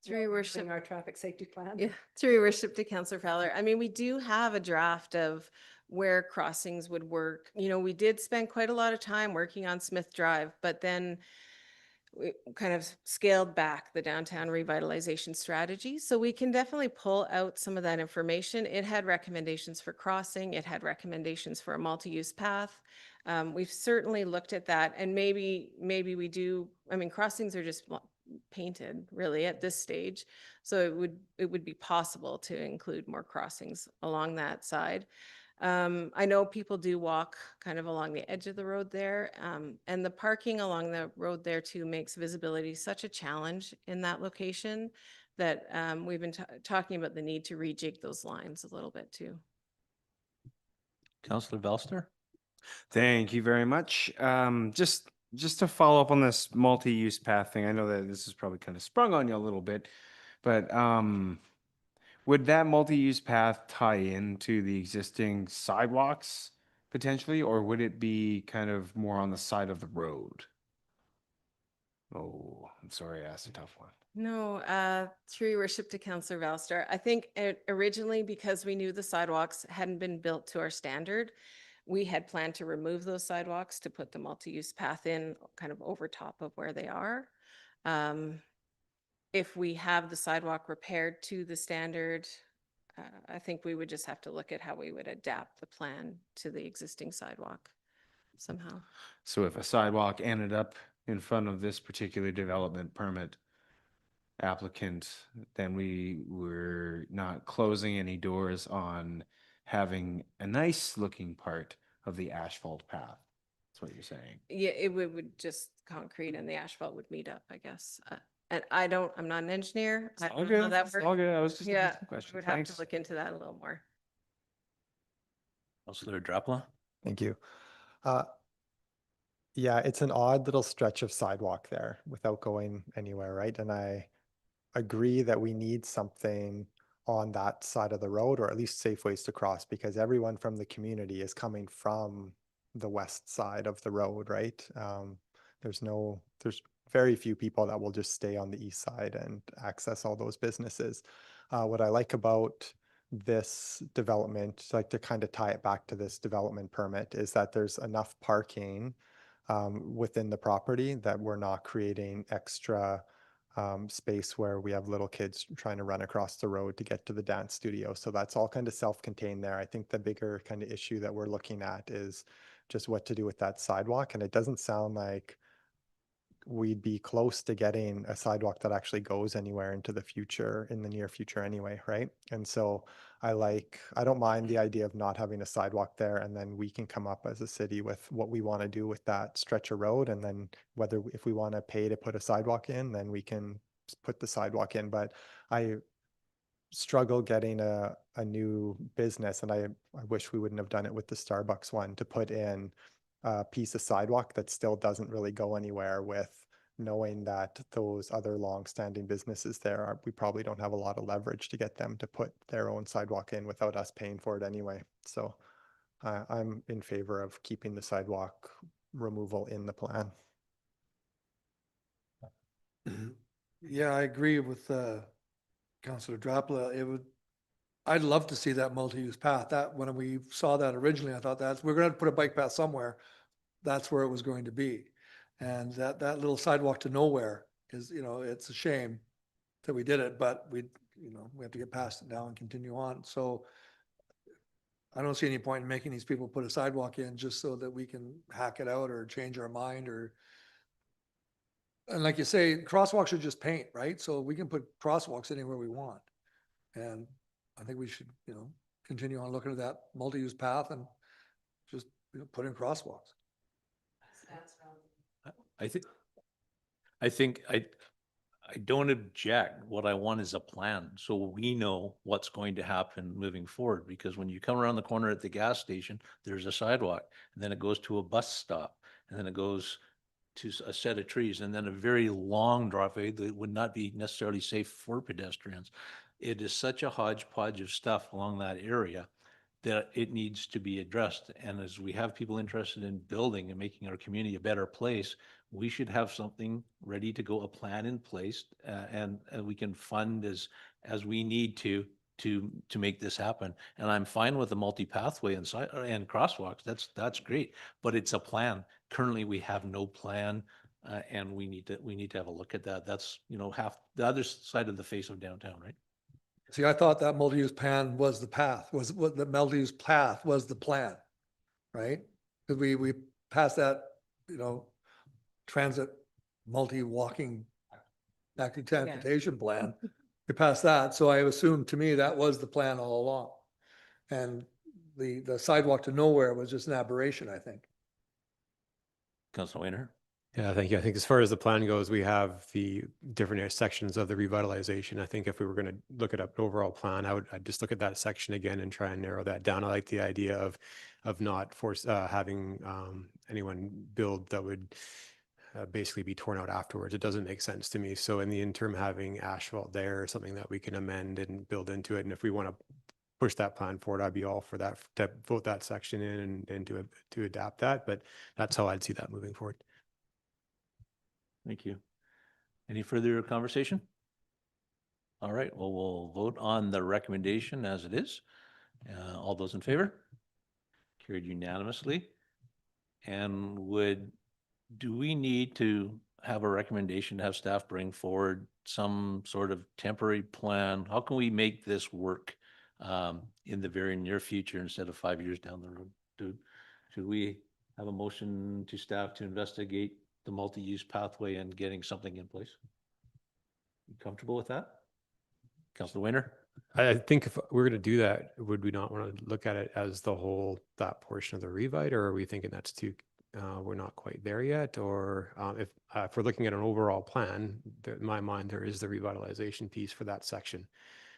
Through your worship.
Our traffic safety plan?
Yeah, through your worship to Councillor Fowler. I mean, we do have a draft of where crossings would work. You know, we did spend quite a lot of time working on Smith Drive, but then we kind of scaled back the downtown revitalization strategy. So we can definitely pull out some of that information. It had recommendations for crossing. It had recommendations for a multi-use path. We've certainly looked at that, and maybe we do. I mean, crossings are just painted really at this stage, so it would be possible to include more crossings along that side. I know people do walk kind of along the edge of the road there, and the parking along the road there too makes visibility such a challenge in that location that we've been talking about the need to rejig those lines a little bit too.
Councillor Belster?
Thank you very much. Just to follow up on this multi-use path thing, I know that this is probably kind of sprung on you a little bit, but would that multi-use path tie into the existing sidewalks potentially, or would it be kind of more on the side of the road? Oh, I'm sorry, I asked a tough one.
No, through your worship to Councillor Valstar, I think originally because we knew the sidewalks hadn't been built to our standard, we had planned to remove those sidewalks to put the multi-use path in kind of over top of where they are. If we have the sidewalk repaired to the standard, I think we would just have to look at how we would adapt the plan to the existing sidewalk somehow.
So if a sidewalk ended up in front of this particular development permit applicant, then we were not closing any doors on having a nice looking part of the asphalt path. That's what you're saying.
Yeah, it would just concrete and the asphalt would meet up, I guess. And I'm not an engineer. I don't know how that
It's all
works.
good. I was just
Yeah,
asking a
we
question.
would have
Thanks.
to look into that a little more.
Councillor Drapla?
Thank you. Yeah, it's an odd little stretch of sidewalk there without going anywhere, right? And I agree that we need something on that side of the road, or at least safe ways to cross, because everyone from the community is coming from the west side of the road, right? There's very few people that will just stay on the east side and access all those businesses. What I like about this development, like to kind of tie it back to this development permit, is that there's enough parking within the property that we're not creating extra space where we have little kids trying to run across the road to get to the dance studio. So that's all kind of self-contained there. I think the bigger kind of issue that we're looking at is just what to do with that sidewalk. And it doesn't sound like we'd be close to getting a sidewalk that actually goes anywhere into the future, in the near future anyway, right? And so I don't mind the idea of not having a sidewalk there, and then we can come up as a city with what we want to do with that stretch of road, and then if we want to pay to put a sidewalk in, then we can put the sidewalk in. But I struggle getting a new business, and I wish we wouldn't have done it with the Starbucks one, to put in a piece of sidewalk that still doesn't really go anywhere, with knowing that those other long-standing businesses there we probably don't have a lot of leverage to get them to put their own sidewalk in without us paying for it anyway. So I'm in favor of keeping the sidewalk removal in the plan.
Yeah, I agree with Councillor Drapla. I'd love to see that multi-use path. That, when we saw that originally, I thought we're gonna have to put a bike path somewhere. That's where it was going to be. And that little sidewalk to nowhere is, it's a shame that we did it, but we have to get past it now and continue on. So I don't see any point in making these people put a sidewalk in just so that we can hack it out or change our mind, and like you say, crosswalks are just paint, right? So we can put crosswalks anywhere we want. And I think we should, continue on looking at that multi-use path and just, put in crosswalks.
I don't object. What I want is a plan, so we know what's going to happen moving forward. Because when you come around the corner at the gas station, there's a sidewalk, and then it goes to a bus stop, and then it goes to a set of trees, and then a very long driveway that would not be necessarily safe for pedestrians. It is such a hodgepodge of stuff along that area that it needs to be addressed. And as we have people interested in building and making our community a better place, we should have something ready to go, a plan in place, and we can fund as we need to make this happen. And I'm fine with the multi-pathway and crosswalks. That's great, but it's a plan. Currently, we have no plan, and we need to have a look at that. That's, half the other side of the face of downtown, right?
See, I thought that multi-use plan was the path, was what the multi-use path was the plan, right? Because we passed that, transit, multi-walking active transportation plan. We passed that, so I assumed, to me, that was the plan all along. And the sidewalk to nowhere was just an aberration, I think.
Councilor Wayner?
Yeah, thank you. I think as far as the plan goes, we have the different sections of the revitalization. I think if we were going to look at an overall plan, I'd just look at that section again and try and narrow that down. I like the idea of not having anyone build that would basically be torn out afterwards. It doesn't make sense to me. So in the interim, having asphalt there, something that we can amend and build into it. And if we want to push that plan forward, I'd be all for that, to vote that section in and to adapt that. But that's how I'd see that moving forward.
Thank you. Any further conversation? All right, well, we'll vote on the recommendation as it is. All those in favor? Carried unanimously. And do we need to have a recommendation to have staff bring forward some sort of temporary plan? How can we make this work in the very near future instead of 5 years down the road? Should we have a motion to staff to investigate the multi-use pathway and getting something in place? You comfortable with that? Councilor Winter?
I think if we're going to do that, would we not want to look at it as that portion of the revite, or are we thinking that's too, we're not quite there yet? Or if we're looking at an overall plan, in my mind, there is the revitalization piece for that section.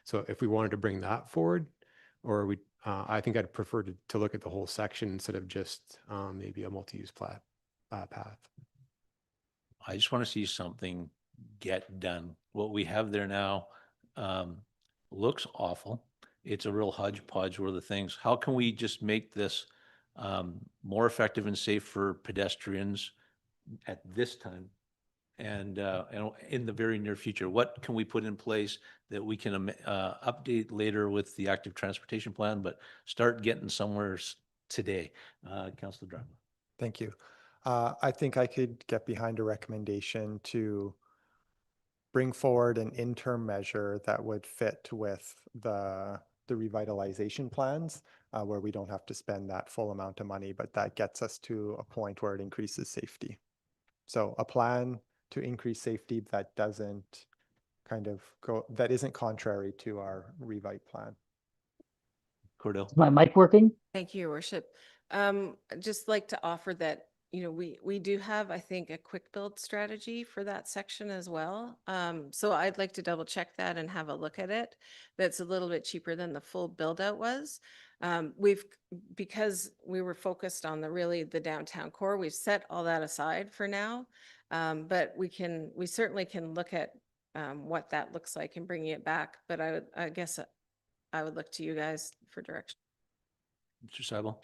So if we wanted to bring that forward, or I think I'd prefer to look at the whole section instead of just maybe a multi-use path.
I just want to see something get done. What we have there now looks awful. It's a real hodgepodge of the things. How can we just make this more effective and safe for pedestrians at this time and in the very near future? What can we put in place that we can update later with the active transportation plan, but start getting somewhere today? Councilor Drummond.
Thank you. I think I could get behind a recommendation to bring forward an interim measure that would fit with the revitalization plans, where we don't have to spend that full amount of money, but that gets us to a point where it increases safety. So a plan to increase safety that doesn't that isn't contrary to our revite plan.
Cordell.
Is my mic working?
Thank you, Your Worship. I'd just like to offer that, we do have, I think, a quick build strategy for that section as well. So I'd like to double check that and have a look at it. That's a little bit cheaper than the full build out was. Because we were focused on the downtown core, we've set all that aside for now. But we certainly can look at what that looks like and bringing it back. But I guess I would look to you guys for direction.
Mr. Seibel.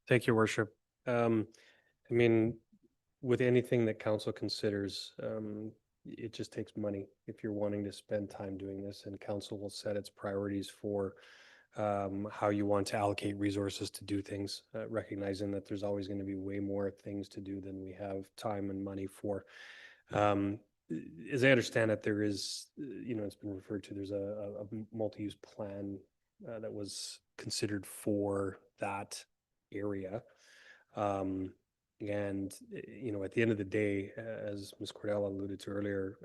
Thank you, Your Worship. I mean, with anything that council considers, it just takes money if you're wanting to spend time doing this, and council will set its priorities for how you want to allocate resources to do things, recognizing that there's always going to be way more things to do than we have time and money for. As I understand it, there is, it's been referred to, there's a multi-use plan that was considered for that area. And, at the end of the day, as Ms. Cordell alluded to earlier,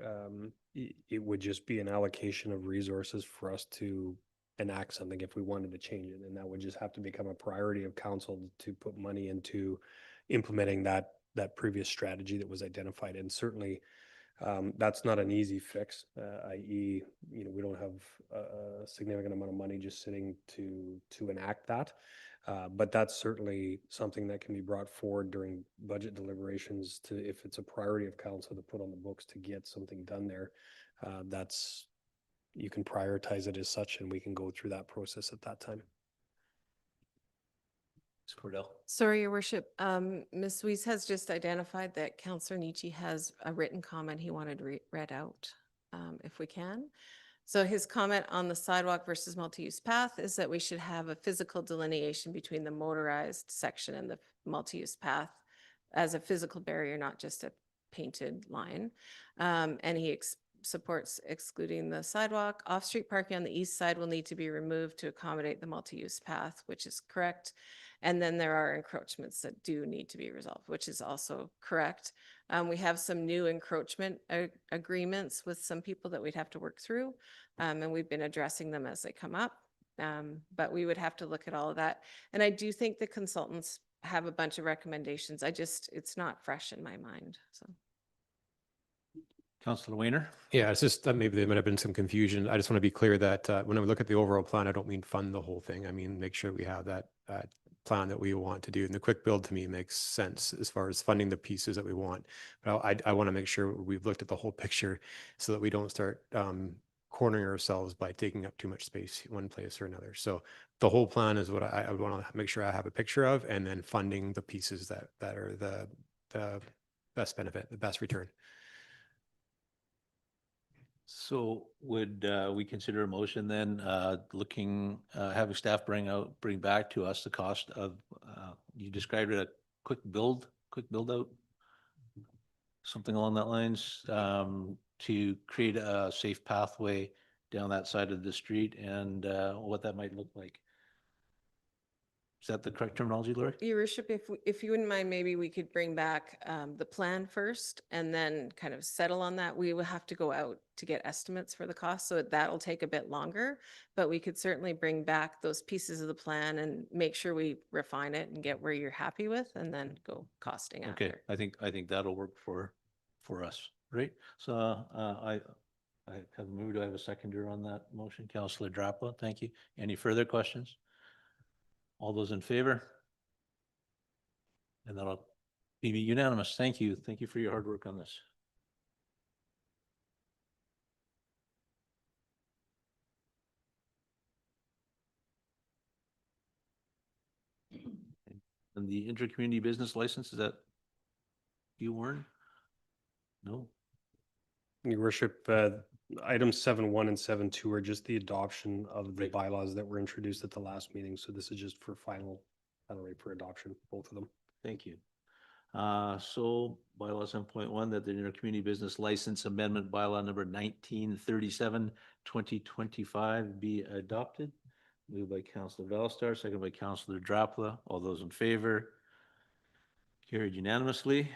it would just be an allocation of resources for us to enact something if we wanted to change it. And that would just have to become a priority of council to put money into implementing that previous strategy that was identified. And certainly That's not an easy fix, i.e., we don't have a significant amount of money just sitting to enact that. But that's certainly something that can be brought forward during budget deliberations to, if it's a priority of council to put on the books to get something done there. You can prioritize it as such, and we can go through that process at that time.
Ms. Cordell?
Sorry, Your Worship. Ms. Weiss has just identified that Councillor Nietzsche has a written comment he wanted read out, if we can. So his comment on the sidewalk versus multi-use path is that we should have a physical delineation between the motorized section and the multi-use path as a physical barrier, not just a painted line. And he supports excluding the sidewalk. Off-street parking on the east side will need to be removed to accommodate the multi-use path, which is correct. And then there are encroachments that do need to be resolved, which is also correct. We have some new encroachment agreements with some people that we'd have to work through. And we've been addressing them as they come up. But we would have to look at all of that. And I do think the consultants have a bunch of recommendations. It's not fresh in my mind, so.
Councillor Weiner?
Yeah, it's just that maybe there might have been some confusion. I just want to be clear that when I look at the overall plan, I don't mean fund the whole thing. I mean, make sure we have that plan that we want to do. And the quick build to me makes sense as far as funding the pieces that we want. But I want to make sure we've looked at the whole picture so that we don't start cornering ourselves by taking up too much space one place or another. So the whole plan is what I want to make sure I have a picture of, and then funding the pieces that are the best benefit, the best return.
So would we consider a motion then, having staff bring back to us the cost of, you described it a quick build out? Something along that lines, to create a safe pathway down that side of the street, and what that might look like. Is that the correct terminology, Lori?
Your Worship, if you wouldn't mind, maybe we could bring back the plan first and then kind of settle on that. We will have to go out to get estimates for the cost, so that'll take a bit longer. But we could certainly bring back those pieces of the plan and make sure we refine it and get where you're happy with, and then go costing after.
Okay, I think that'll work for us, right? So I have moved. Do I have a seconder on that motion? Councillor Drapla, thank you. Any further questions? All those in favor? And that'll be unanimous. Thank you. Thank you for your hard work on this. And the inter-community business license, is that you, Warren? No?
Your Worship, items 7.1 and 7.2 are just the adoption of the bylaws that were introduced at the last meeting. So this is just for final for adoption, both of them.
Thank you. So bylaw 7.1, that the inter-community business license amendment bylaw number 1937, 2025 be adopted. Moved by Councillor Valstar, second by Councillor Drapla. All those in favor? Carried unanimously.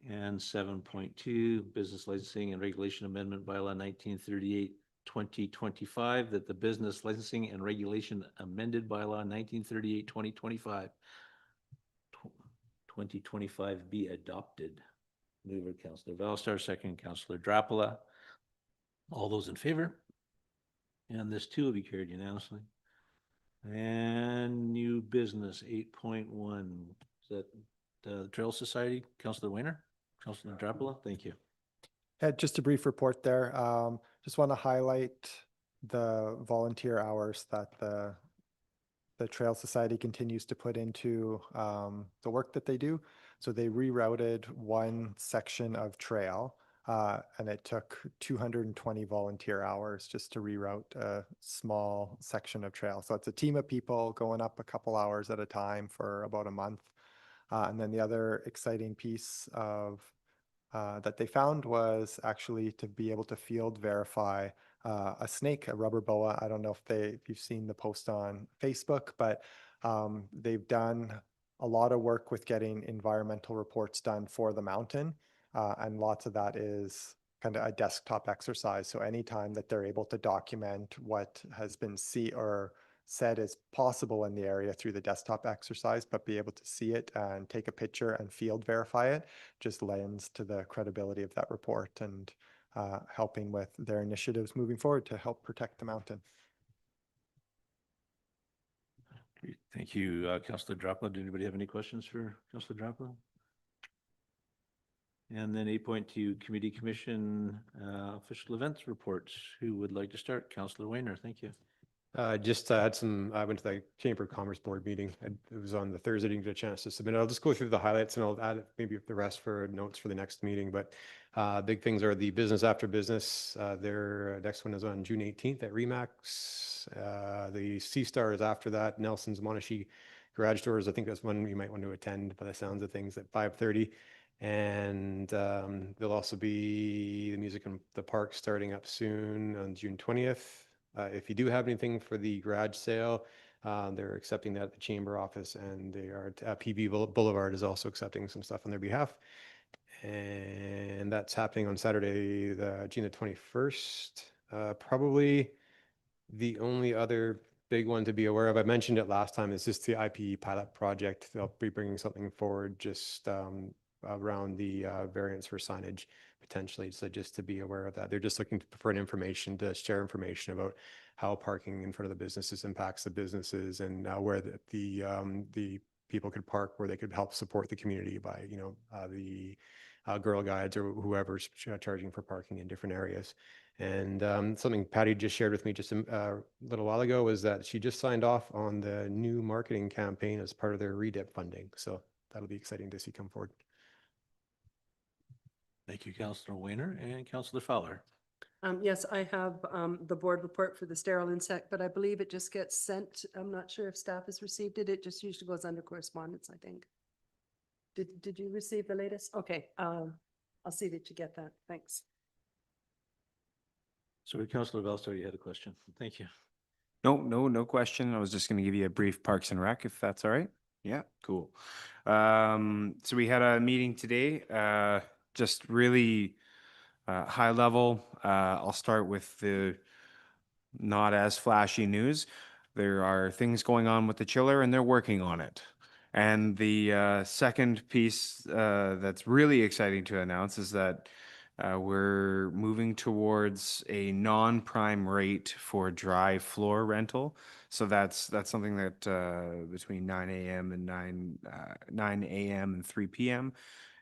And 7.2, business licensing and regulation amendment bylaw 1938, 2025, that the business licensing and regulation amended bylaw 1938, 2025 be adopted. Moved by Councillor Valstar, second Councillor Drapla. All those in favor? And this too will be carried unanimously. And new business 8.1, is that the Trail Society? Councillor Weiner? Councillor Drapla, thank you.
Just a brief report there. Just want to highlight the volunteer hours that the Trail Society continues to put into the work that they do. So they rerouted one section of trail, and it took 220 volunteer hours just to reroute a small section of trail. So it's a team of people going up a couple hours at a time for about a month. And then the other exciting piece of that they found was actually to be able to field verify a snake, a rubber boa. I don't know if you've seen the post on Facebook, but they've done a lot of work with getting environmental reports done for the mountain. And lots of that is kind of a desktop exercise. So anytime that they're able to document what has been said is possible in the area through the desktop exercise, but be able to see it and take a picture and field verify it just lends to the credibility of that report and helping with their initiatives moving forward to help protect the mountain.
Great. Thank you, Councillor Dropla. Did anybody have any questions for Councillor Dropla? And then 8.2 Committee Commission official events reports. Who would like to start? Councillor Weiner, thank you.
Just had some, I went to the Chamber of Commerce Board meeting. It was on the Thursday, didn't get a chance to submit. I'll just go through the highlights and I'll add maybe the rest for notes for the next meeting. But big things are the Business After Business. Their next one is on June 18th at Remax. The Sea Star is after that. Nelson's Monashee Garage Doors. I think that's one you might want to attend by the sounds of things at 5:30. And there'll also be the Music in the Park starting up soon on June 20th. If you do have anything for the garage sale, they're accepting that at the Chamber office, and they are PB Boulevard is also accepting some stuff on their behalf. And that's happening on Saturday, June the 21st. Probably the only other big one to be aware of, I mentioned it last time, is just the IPE pilot project. They'll be bringing something forward just around the variants for signage potentially. So just to be aware of that. They're just looking for an information to share information about how parking in front of the businesses impacts the businesses and where the people could park, where they could help support the community by, the Girl Guides or whoever's charging for parking in different areas. And something Patty just shared with me just a little while ago was that she just signed off on the new marketing campaign as part of their REDIP funding. So that'll be exciting to see come forward.
Thank you, Councillor Weiner and Councillor Fowler.
Yes, I have the board report for the sterile insect, but I believe it just gets sent. I'm not sure if staff has received it. It just usually goes under correspondence, I think. Did you receive the latest? Okay, I'll see that you get that. Thanks.
Sorry, Councillor Valstar, you had a question. Thank you.
No question. I was just going to give you a brief Parks and Rec, if that's all right. Yeah, cool. So we had a meeting today, just really high level. I'll start with the not as flashy news. There are things going on with the chiller and they're working on it. And the second piece that's really exciting to announce is that we're moving towards a non-prime rate for dry floor rental. So that's something that between 9 a.m. and 9 a.m. and 3 p.m.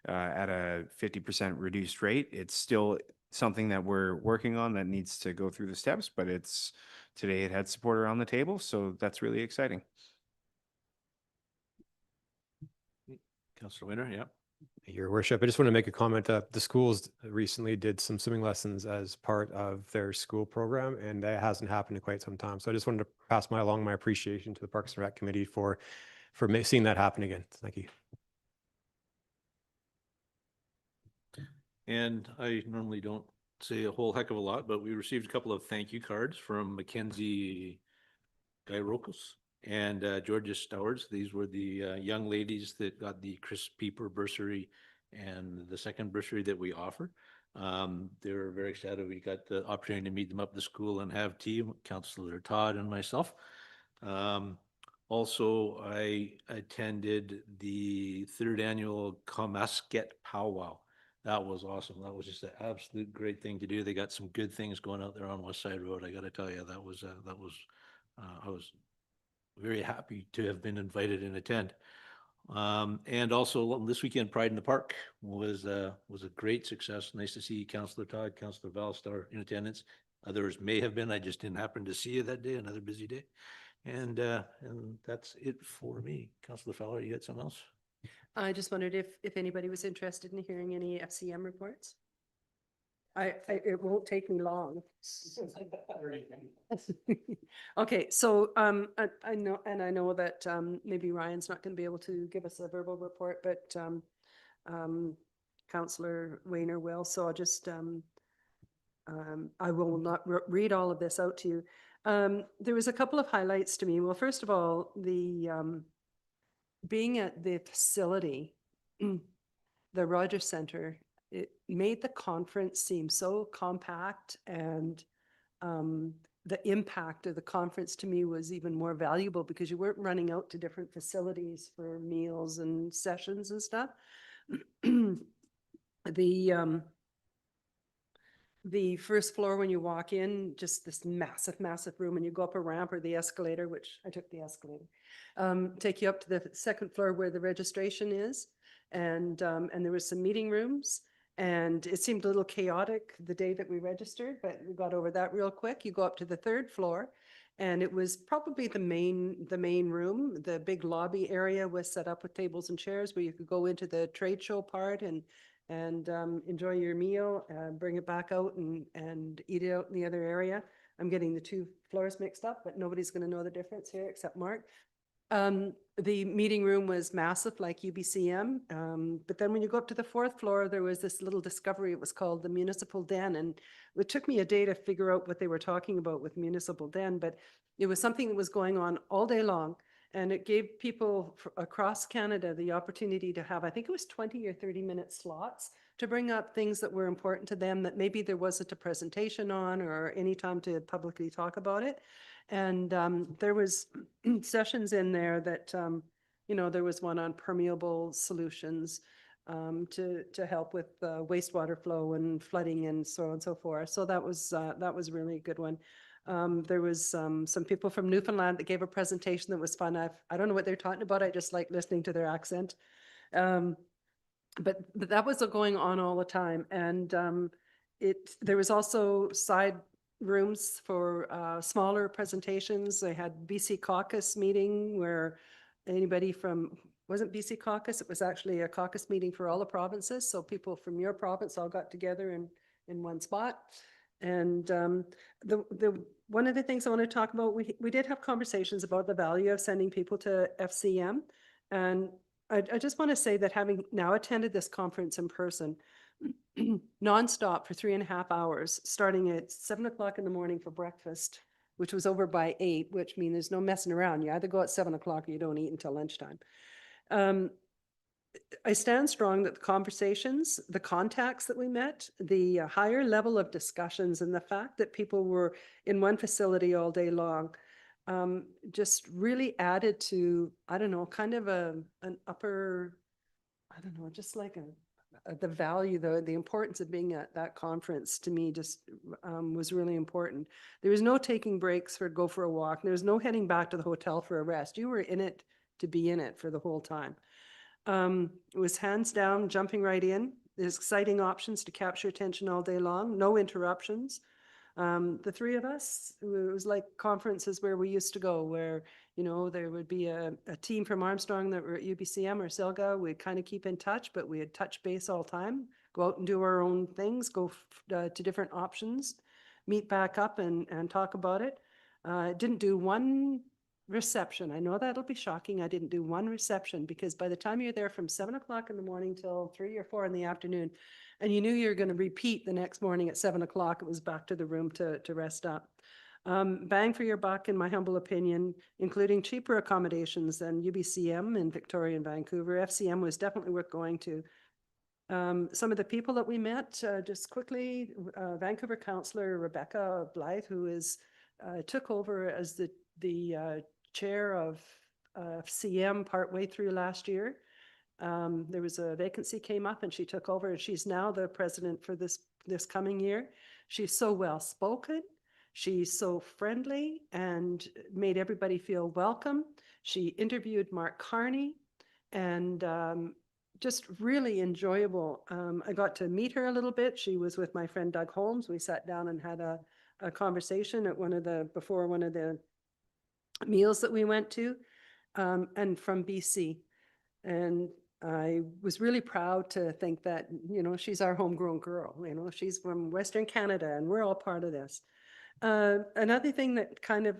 At a 50% reduced rate. It's still something that we're working on that needs to go through the steps, but today it had support around the table, so that's really exciting.
Councillor Weiner, yeah.
Your Worship, I just want to make a comment. The schools recently did some swimming lessons as part of their school program, and that hasn't happened in quite some time. So I just wanted to pass along my appreciation to the Parks and Rec Committee for seeing that happen again. Thank you.
And I normally don't say a whole heck of a lot, but we received a couple of thank you cards from Mackenzie Gairokos and Georgia Stowers. These were the young ladies that got the Chris Pieper bursary and the second bursary that we offer. They were very excited. We got the opportunity to meet them up at the school and have tea, Councillor Todd and myself. Also, I attended the third annual Comasket Powwow. That was awesome. That was just an absolute great thing to do. They got some good things going out there on West Side Road. I got to tell you, I was very happy to have been invited and attend. And also this weekend, Pride in the Park was a great success. Nice to see Councillor Todd, Councillor Valstar in attendance. Others may have been. I just didn't happen to see you that day. Another busy day. And that's it for me. Councillor Fowler, you got something else?
I just wondered if anybody was interested in hearing any FCM reports. It won't take me long. Okay, so I know that maybe Ryan's not going to be able to give us a verbal report, but Councillor Weiner will. So I'll just I will not read all of this out to you. There was a couple of highlights to me. Well, first of all, the being at the facility, the Rogers Center, it made the conference seem so compact and the impact of the conference to me was even more valuable because you weren't running out to different facilities for meals and sessions and stuff. The first floor, when you walk in, just this massive, massive room, and you go up a ramp or the escalator, which I took the escalator, take you up to the second floor where the registration is. And there was some meeting rooms, and it seemed a little chaotic the day that we registered, but we got over that real quick. You go up to the third floor, and it was probably the main room. The big lobby area was set up with tables and chairs where you could go into the trade show part and enjoy your meal, bring it back out and eat it out in the other area. I'm getting the two floors mixed up, but nobody's going to know the difference here except Mark. The meeting room was massive, like UBCM. But then when you go up to the fourth floor, there was this little discovery. It was called the Municipal Den. And it took me a day to figure out what they were talking about with Municipal Den, but it was something that was going on all day long. And it gave people across Canada the opportunity to have, I think it was 20 or 30-minute slots to bring up things that were important to them that maybe there wasn't a presentation on or any time to publicly talk about it. And there was sessions in there that, there was one on permeable solutions to help with wastewater flow and flooding and so on and so forth. So that was really a good one. There was some people from Newfoundland that gave a presentation that was fun. I don't know what they're talking about. I just like listening to their accent. But that was going on all the time. And there was also side rooms for smaller presentations. They had BC caucus meeting where anybody from, wasn't BC caucus, it was actually a caucus meeting for all the provinces. So people from your province all got together in one spot. And one of the things I want to talk about, we did have conversations about the value of sending people to FCM. And I just want to say that having now attended this conference in person, nonstop for 3.5 hours, starting at 7 o'clock in the morning for breakfast, which was over by 8, which means there's no messing around. You either go at 7 o'clock or you don't eat until lunchtime. I stand strong that the conversations, the contacts that we met, the higher level of discussions, and the fact that people were in one facility all day long just really added to, I don't know, kind of an upper, I don't know, just like the value, the importance of being at that conference to me just was really important. There was no taking breaks for go for a walk. There was no heading back to the hotel for a rest. You were in it to be in it for the whole time. It was hands down, jumping right in. There's exciting options to capture attention all day long, no interruptions. The three of us, it was like conferences where we used to go, where, there would be a team from Armstrong that were at UBCM or Selga. We'd kind of keep in touch, but we had touch base all the time, go out and do our own things, go to different options, meet back up and talk about it. Didn't do one reception. I know that'll be shocking. I didn't do one reception because by the time you're there from 7 o'clock in the morning till 3 or 4 in the afternoon, and you knew you were going to repeat the next morning at 7 o'clock, it was back to the room to rest up. Bang for your buck, in my humble opinion, including cheaper accommodations than UBCM in Victoria and Vancouver. FCM was definitely worth going to. Some of the people that we met, just quickly, Vancouver Councillor Rebecca Blythe, who took over as the chair of CM partway through last year. There was a vacancy came up and she took over, and she's now the president for this coming year. She's so well spoken. She's so friendly and made everybody feel welcome. She interviewed Mark Carney and just really enjoyable. I got to meet her a little bit. She was with my friend Doug Holmes. We sat down and had a conversation at before one of the meals that we went to, and from BC. And I was really proud to think that, she's our homegrown girl, she's from Western Canada and we're all part of this. Another thing that kind of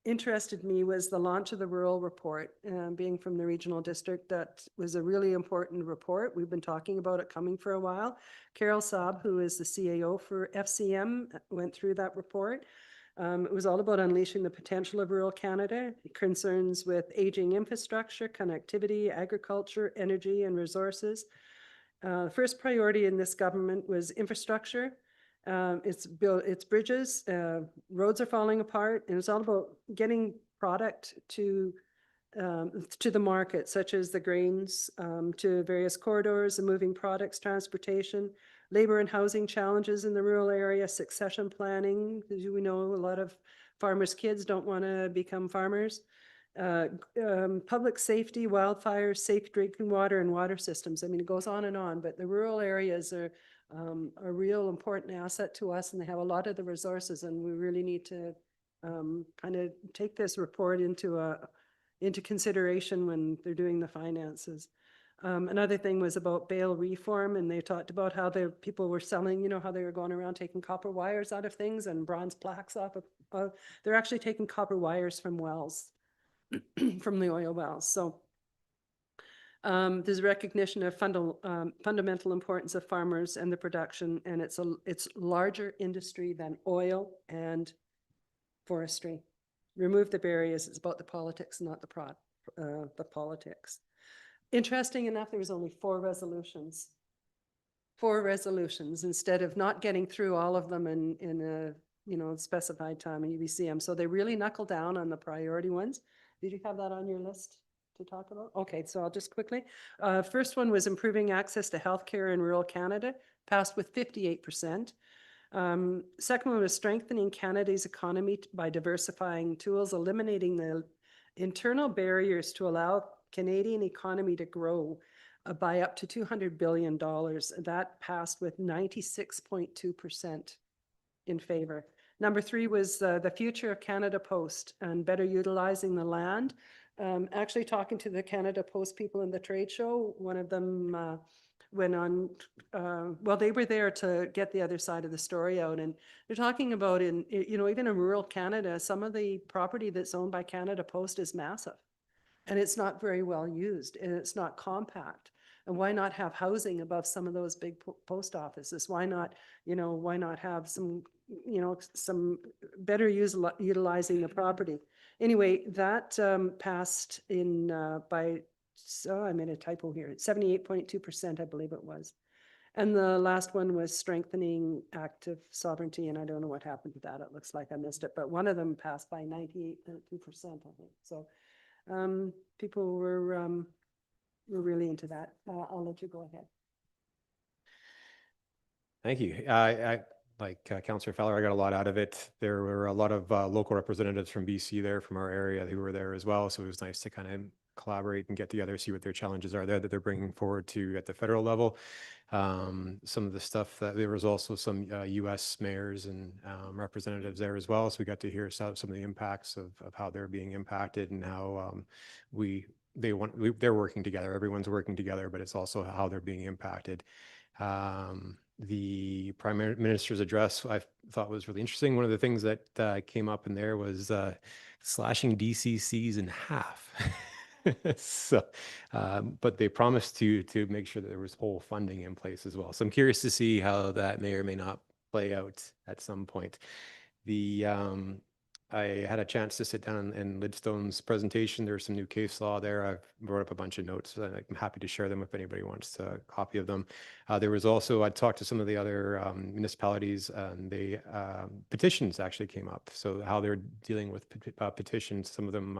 interested me was the launch of the rural report. Being from the regional district, that was a really important report. We've been talking about it coming for a while. Carol Saab, who is the CAO for FCM, went through that report. It was all about unleashing the potential of rural Canada, concerns with aging infrastructure, connectivity, agriculture, energy, and resources. First priority in this government was infrastructure, It's bridges, roads are falling apart, and it's all about getting product to the market, such as the grains, to various corridors and moving products, transportation, labor and housing challenges in the rural area, succession planning. As we know, a lot of farmers' kids don't want to become farmers. Public safety, wildfires, safe drinking water, and water systems. I mean, it goes on and on, but the rural areas are a real important asset to us, and they have a lot of the resources, and we really need to kind of take this report into consideration when they're doing the finances. Another thing was about bail reform, and they talked about how the people were selling, you know, how they were going around taking copper wires out of things and bronze plaques off of, they're actually taking copper wires from wells, from the oil wells. So there's recognition of fundamental importance of farmers and the production, and it's larger industry than oil and forestry. Remove the barriers. It's about the politics, not the politics. Interesting enough, there was only 4 resolutions. 4 resolutions instead of not getting through all of them in a specified time in UBCM. So they really knuckle down on the priority ones. Did you have that on your list to talk about? Okay, so I'll just quickly. First one was improving access to healthcare in rural Canada, passed with 58%. Second one was strengthening Canada's economy by diversifying tools, eliminating the internal barriers to allow Canadian economy to grow by up to $200 billion. That passed with 96.2% in favor. Number 3 was the future of Canada Post and better utilizing the land. Actually talking to the Canada Post people in the trade show, one of them went on, well, they were there to get the other side of the story out, and they're talking about even in rural Canada, some of the property that's owned by Canada Post is massive, and it's not very well used, and it's not compact. And why not have housing above some of those big post offices? Why not have some better utilizing the property? Anyway, that passed in by, so I made a typo here, 78.2%, I believe it was. And the last one was strengthening active sovereignty, and I don't know what happened to that. It looks like I missed it, but one of them passed by 98.2%, I think. So people were really into that. I'll let you go ahead.
Thank you. Like Councillor Feller, I got a lot out of it. There were a lot of local representatives from BC there, from our area, who were there as well. So it was nice to kind of collaborate and get together, see what their challenges are there that they're bringing forward to at the federal level. Some of the stuff that there was also some U.S. mayors and representatives there as well. So we got to hear some of the impacts of how they're being impacted and how they're working together. Everyone's working together, but it's also how they're being impacted. The Prime Minister's address I thought was really interesting. One of the things that came up in there was slashing DCCs in half. So, but they promised to make sure that there was whole funding in place as well. So I'm curious to see how that may or may not play out at some point. I had a chance to sit down in Lidstone's presentation. There's some new case law there. I've brought up a bunch of notes. I'm happy to share them if anybody wants a copy of them. There was also, I talked to some of the other municipalities, and the petitions actually came up. So how they're dealing with petitions, some of them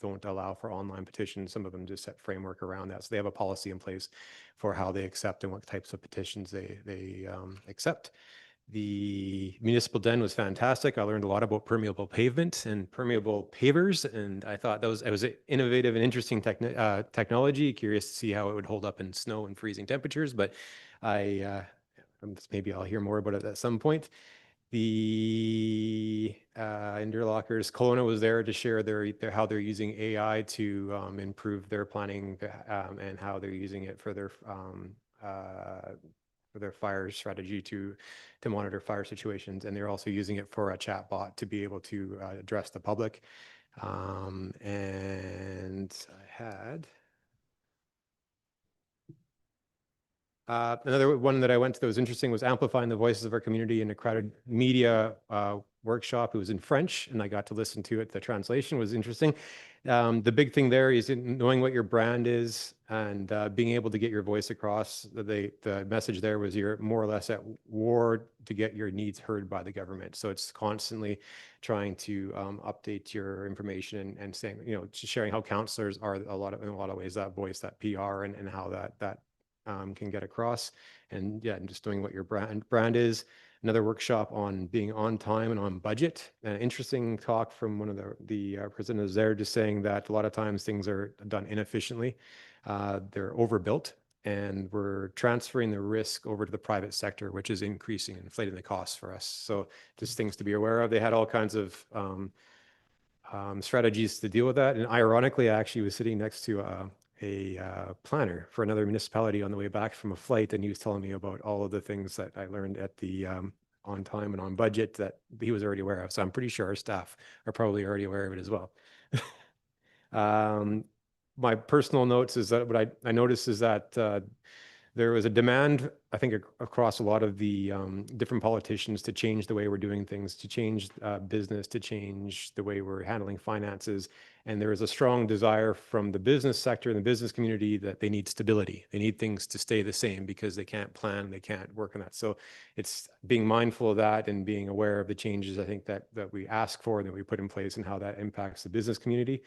don't allow for online petitions. Some of them just set framework around that. So they have a policy in place for how they accept and what types of petitions they accept. The municipal den was fantastic. I learned a lot about permeable pavement and permeable pavers, and I thought it was an innovative and interesting technology. Curious to see how it would hold up in snow and freezing temperatures, but maybe I'll hear more about it at some point. The interlocutors, Kelowna was there to share how they're using AI to improve their planning and how they're using it for their fire strategy to monitor fire situations, and they're also using it for a chat bot to be able to address the public. And I had Another one that I went to that was interesting was amplifying the voices of our community in a crowded media workshop. It was in French, and I got to listen to it. The translation was interesting. The big thing there is in knowing what your brand is and being able to get your voice across. The message there was you're more or less at war to get your needs heard by the government. So it's constantly trying to update your information and saying, just sharing how counselors are in a lot of ways that voice, that PR, and how that can get across. And yeah, and just doing what your brand is. Another workshop on being on time and on budget. An interesting talk from one of the presenters there, just saying that a lot of times things are done inefficiently. They're overbuilt, and we're transferring the risk over to the private sector, which is increasing and inflating the costs for us. So just things to be aware of. They had all kinds of strategies to deal with that. And ironically, I actually was sitting next to a planner for another municipality on the way back from a flight, and he was telling me about all of the things that I learned at the on time and on budget that he was already aware of. So I'm pretty sure our staff are probably already aware of it as well. My personal notes is that what I noticed is that there was a demand, I think, across a lot of the different politicians to change the way we're doing things, to change business, to change the way we're handling finances. And there is a strong desire from the business sector and the business community that they need stability. They need things to stay the same because they can't plan, they can't work on that. So it's being mindful of that and being aware of the changes, I think, that we ask for and that we put in place and how that impacts the business community.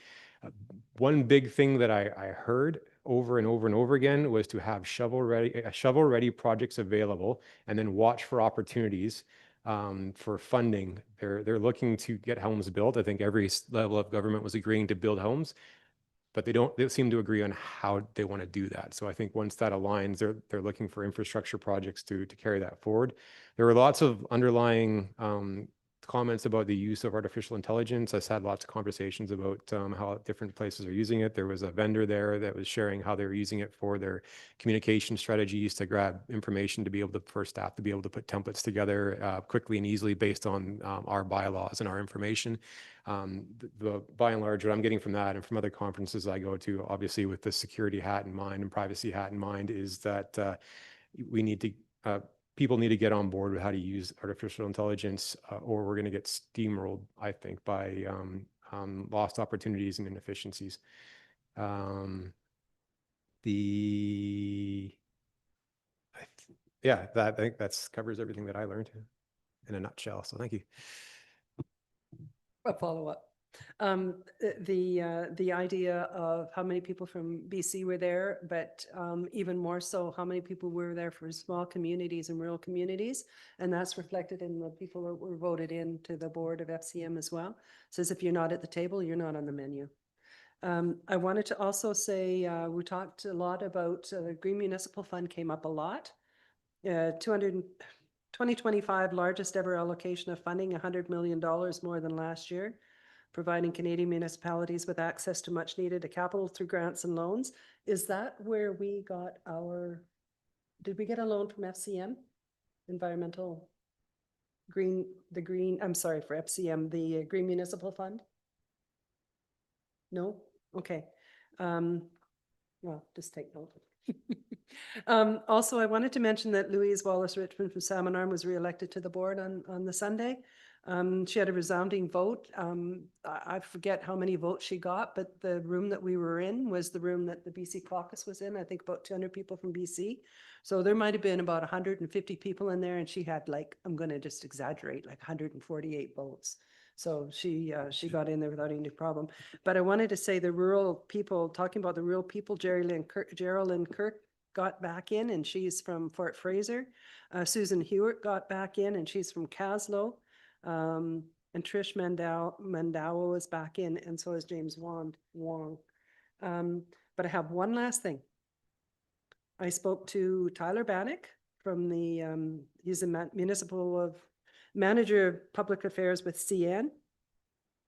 One big thing that I heard over and over and over again was to have shovel-ready projects available and then watch for opportunities for funding. They're looking to get homes built. I think every level of government was agreeing to build homes, but they don't seem to agree on how they want to do that. So I think once that aligns, they're looking for infrastructure projects to carry that forward. There were lots of underlying comments about the use of artificial intelligence. I've had lots of conversations about how different places are using it. There was a vendor there that was sharing how they were using it for their communication strategies to grab information to be able to, for staff to be able to put templates together quickly and easily based on our bylaws and our information. By and large, what I'm getting from that and from other conferences I go to, obviously with the security hat in mind and privacy hat in mind, is that we need to people need to get on board with how to use artificial intelligence, or we're going to get steamrolled, I think, by lost opportunities and inefficiencies. Yeah, I think that covers everything that I learned in a nutshell. So thank you.
A follow-up. The idea of how many people from BC were there, but even more so, how many people were there for small communities and rural communities. And that's reflected in the people that were voted into the board of FCM as well. It says if you're not at the table, you're not on the menu. I wanted to also say, we talked a lot about the Green Municipal Fund came up a lot. 2025 largest ever allocation of funding, $100 million more than last year, providing Canadian municipalities with access to much needed capital through grants and loans. Is that where we got did we get a loan from FCM? Environmental Green, I'm sorry, for FCM, the Green Municipal Fund? No? Okay. Well, just take note. Also, I wanted to mention that Louise Wallace-Richmond from Salmon Arm was reelected to the board on the Sunday. She had a resounding vote. I forget how many votes she got, but the room that we were in was the room that the BC caucus was in. I think about 200 people from BC. So there might have been about 150 people in there, and she had, like, I'm going to just exaggerate, like 148 votes. So she got in there without any problem. But I wanted to say the rural people, talking about the rural people, Geraldine Kirk got back in, and she's from Fort Fraser. Susan Hewitt got back in, and she's from Caslow. And Trish Mandawa is back in, and so is James Wong. But I have one last thing. I spoke to Tyler Bannock from the, he's a municipal manager of public affairs with CN.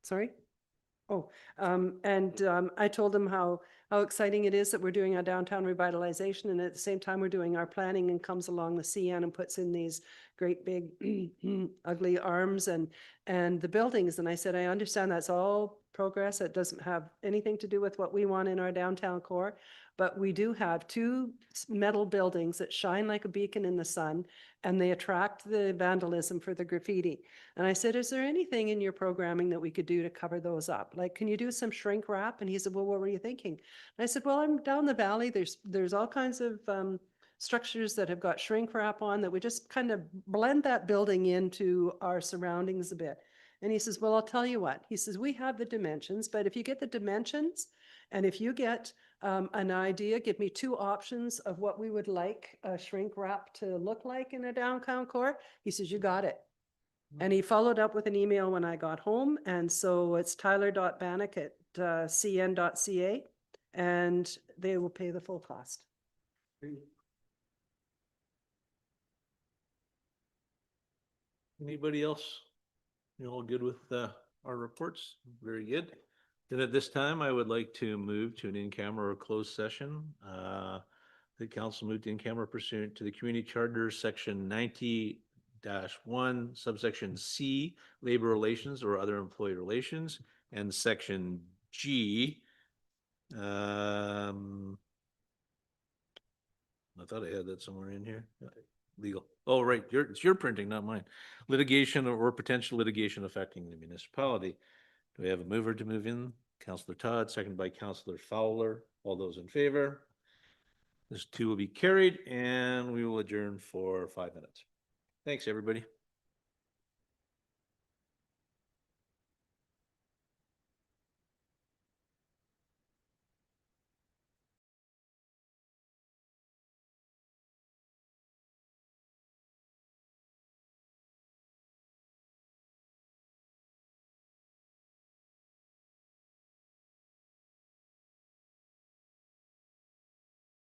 Sorry? Oh, I told him how exciting it is that we're doing our downtown revitalization, and at the same time we're doing our planning and comes along the CN and puts in these great big ugly arms and the buildings. And I said, I understand that's all progress. It doesn't have anything to do with what we want in our downtown core. But we do have two metal buildings that shine like a beacon in the sun, and they attract the vandalism for the graffiti. And I said, is there anything in your programming that we could do to cover those up? Like, can you do some shrink wrap? And he said, well, what were you thinking? And I said, well, I'm down the valley. There's all kinds of structures that have got shrink wrap on that we just kind of blend that building into our surroundings a bit. And he says, well, I'll tell you what. He says, we have the dimensions, but if you get the dimensions and if you get an idea, give me two options of what we would like a shrink wrap to look like in a downtown core. He says, you got it. And he followed up with an email when I got home. And so it's tyler.bannock@cn.ca, and they will pay the full cost.
Anybody else? You all good with our reports? Very good. Then at this time, I would like to move to an in-camera or closed session. The council moved in-camera pursuant to the Community Charter, section 90-1, subsection C, labor relations or other employee relations, and section G. I thought I had that somewhere in here. Legal. Oh, right. It's your printing, not mine. Litigation or potential litigation affecting the municipality. Do we have a mover to move in? Councillor Todd, seconded by Councillor Fowler. All those in favor? This two will be carried and we will adjourn for 5 minutes. Thanks, everybody.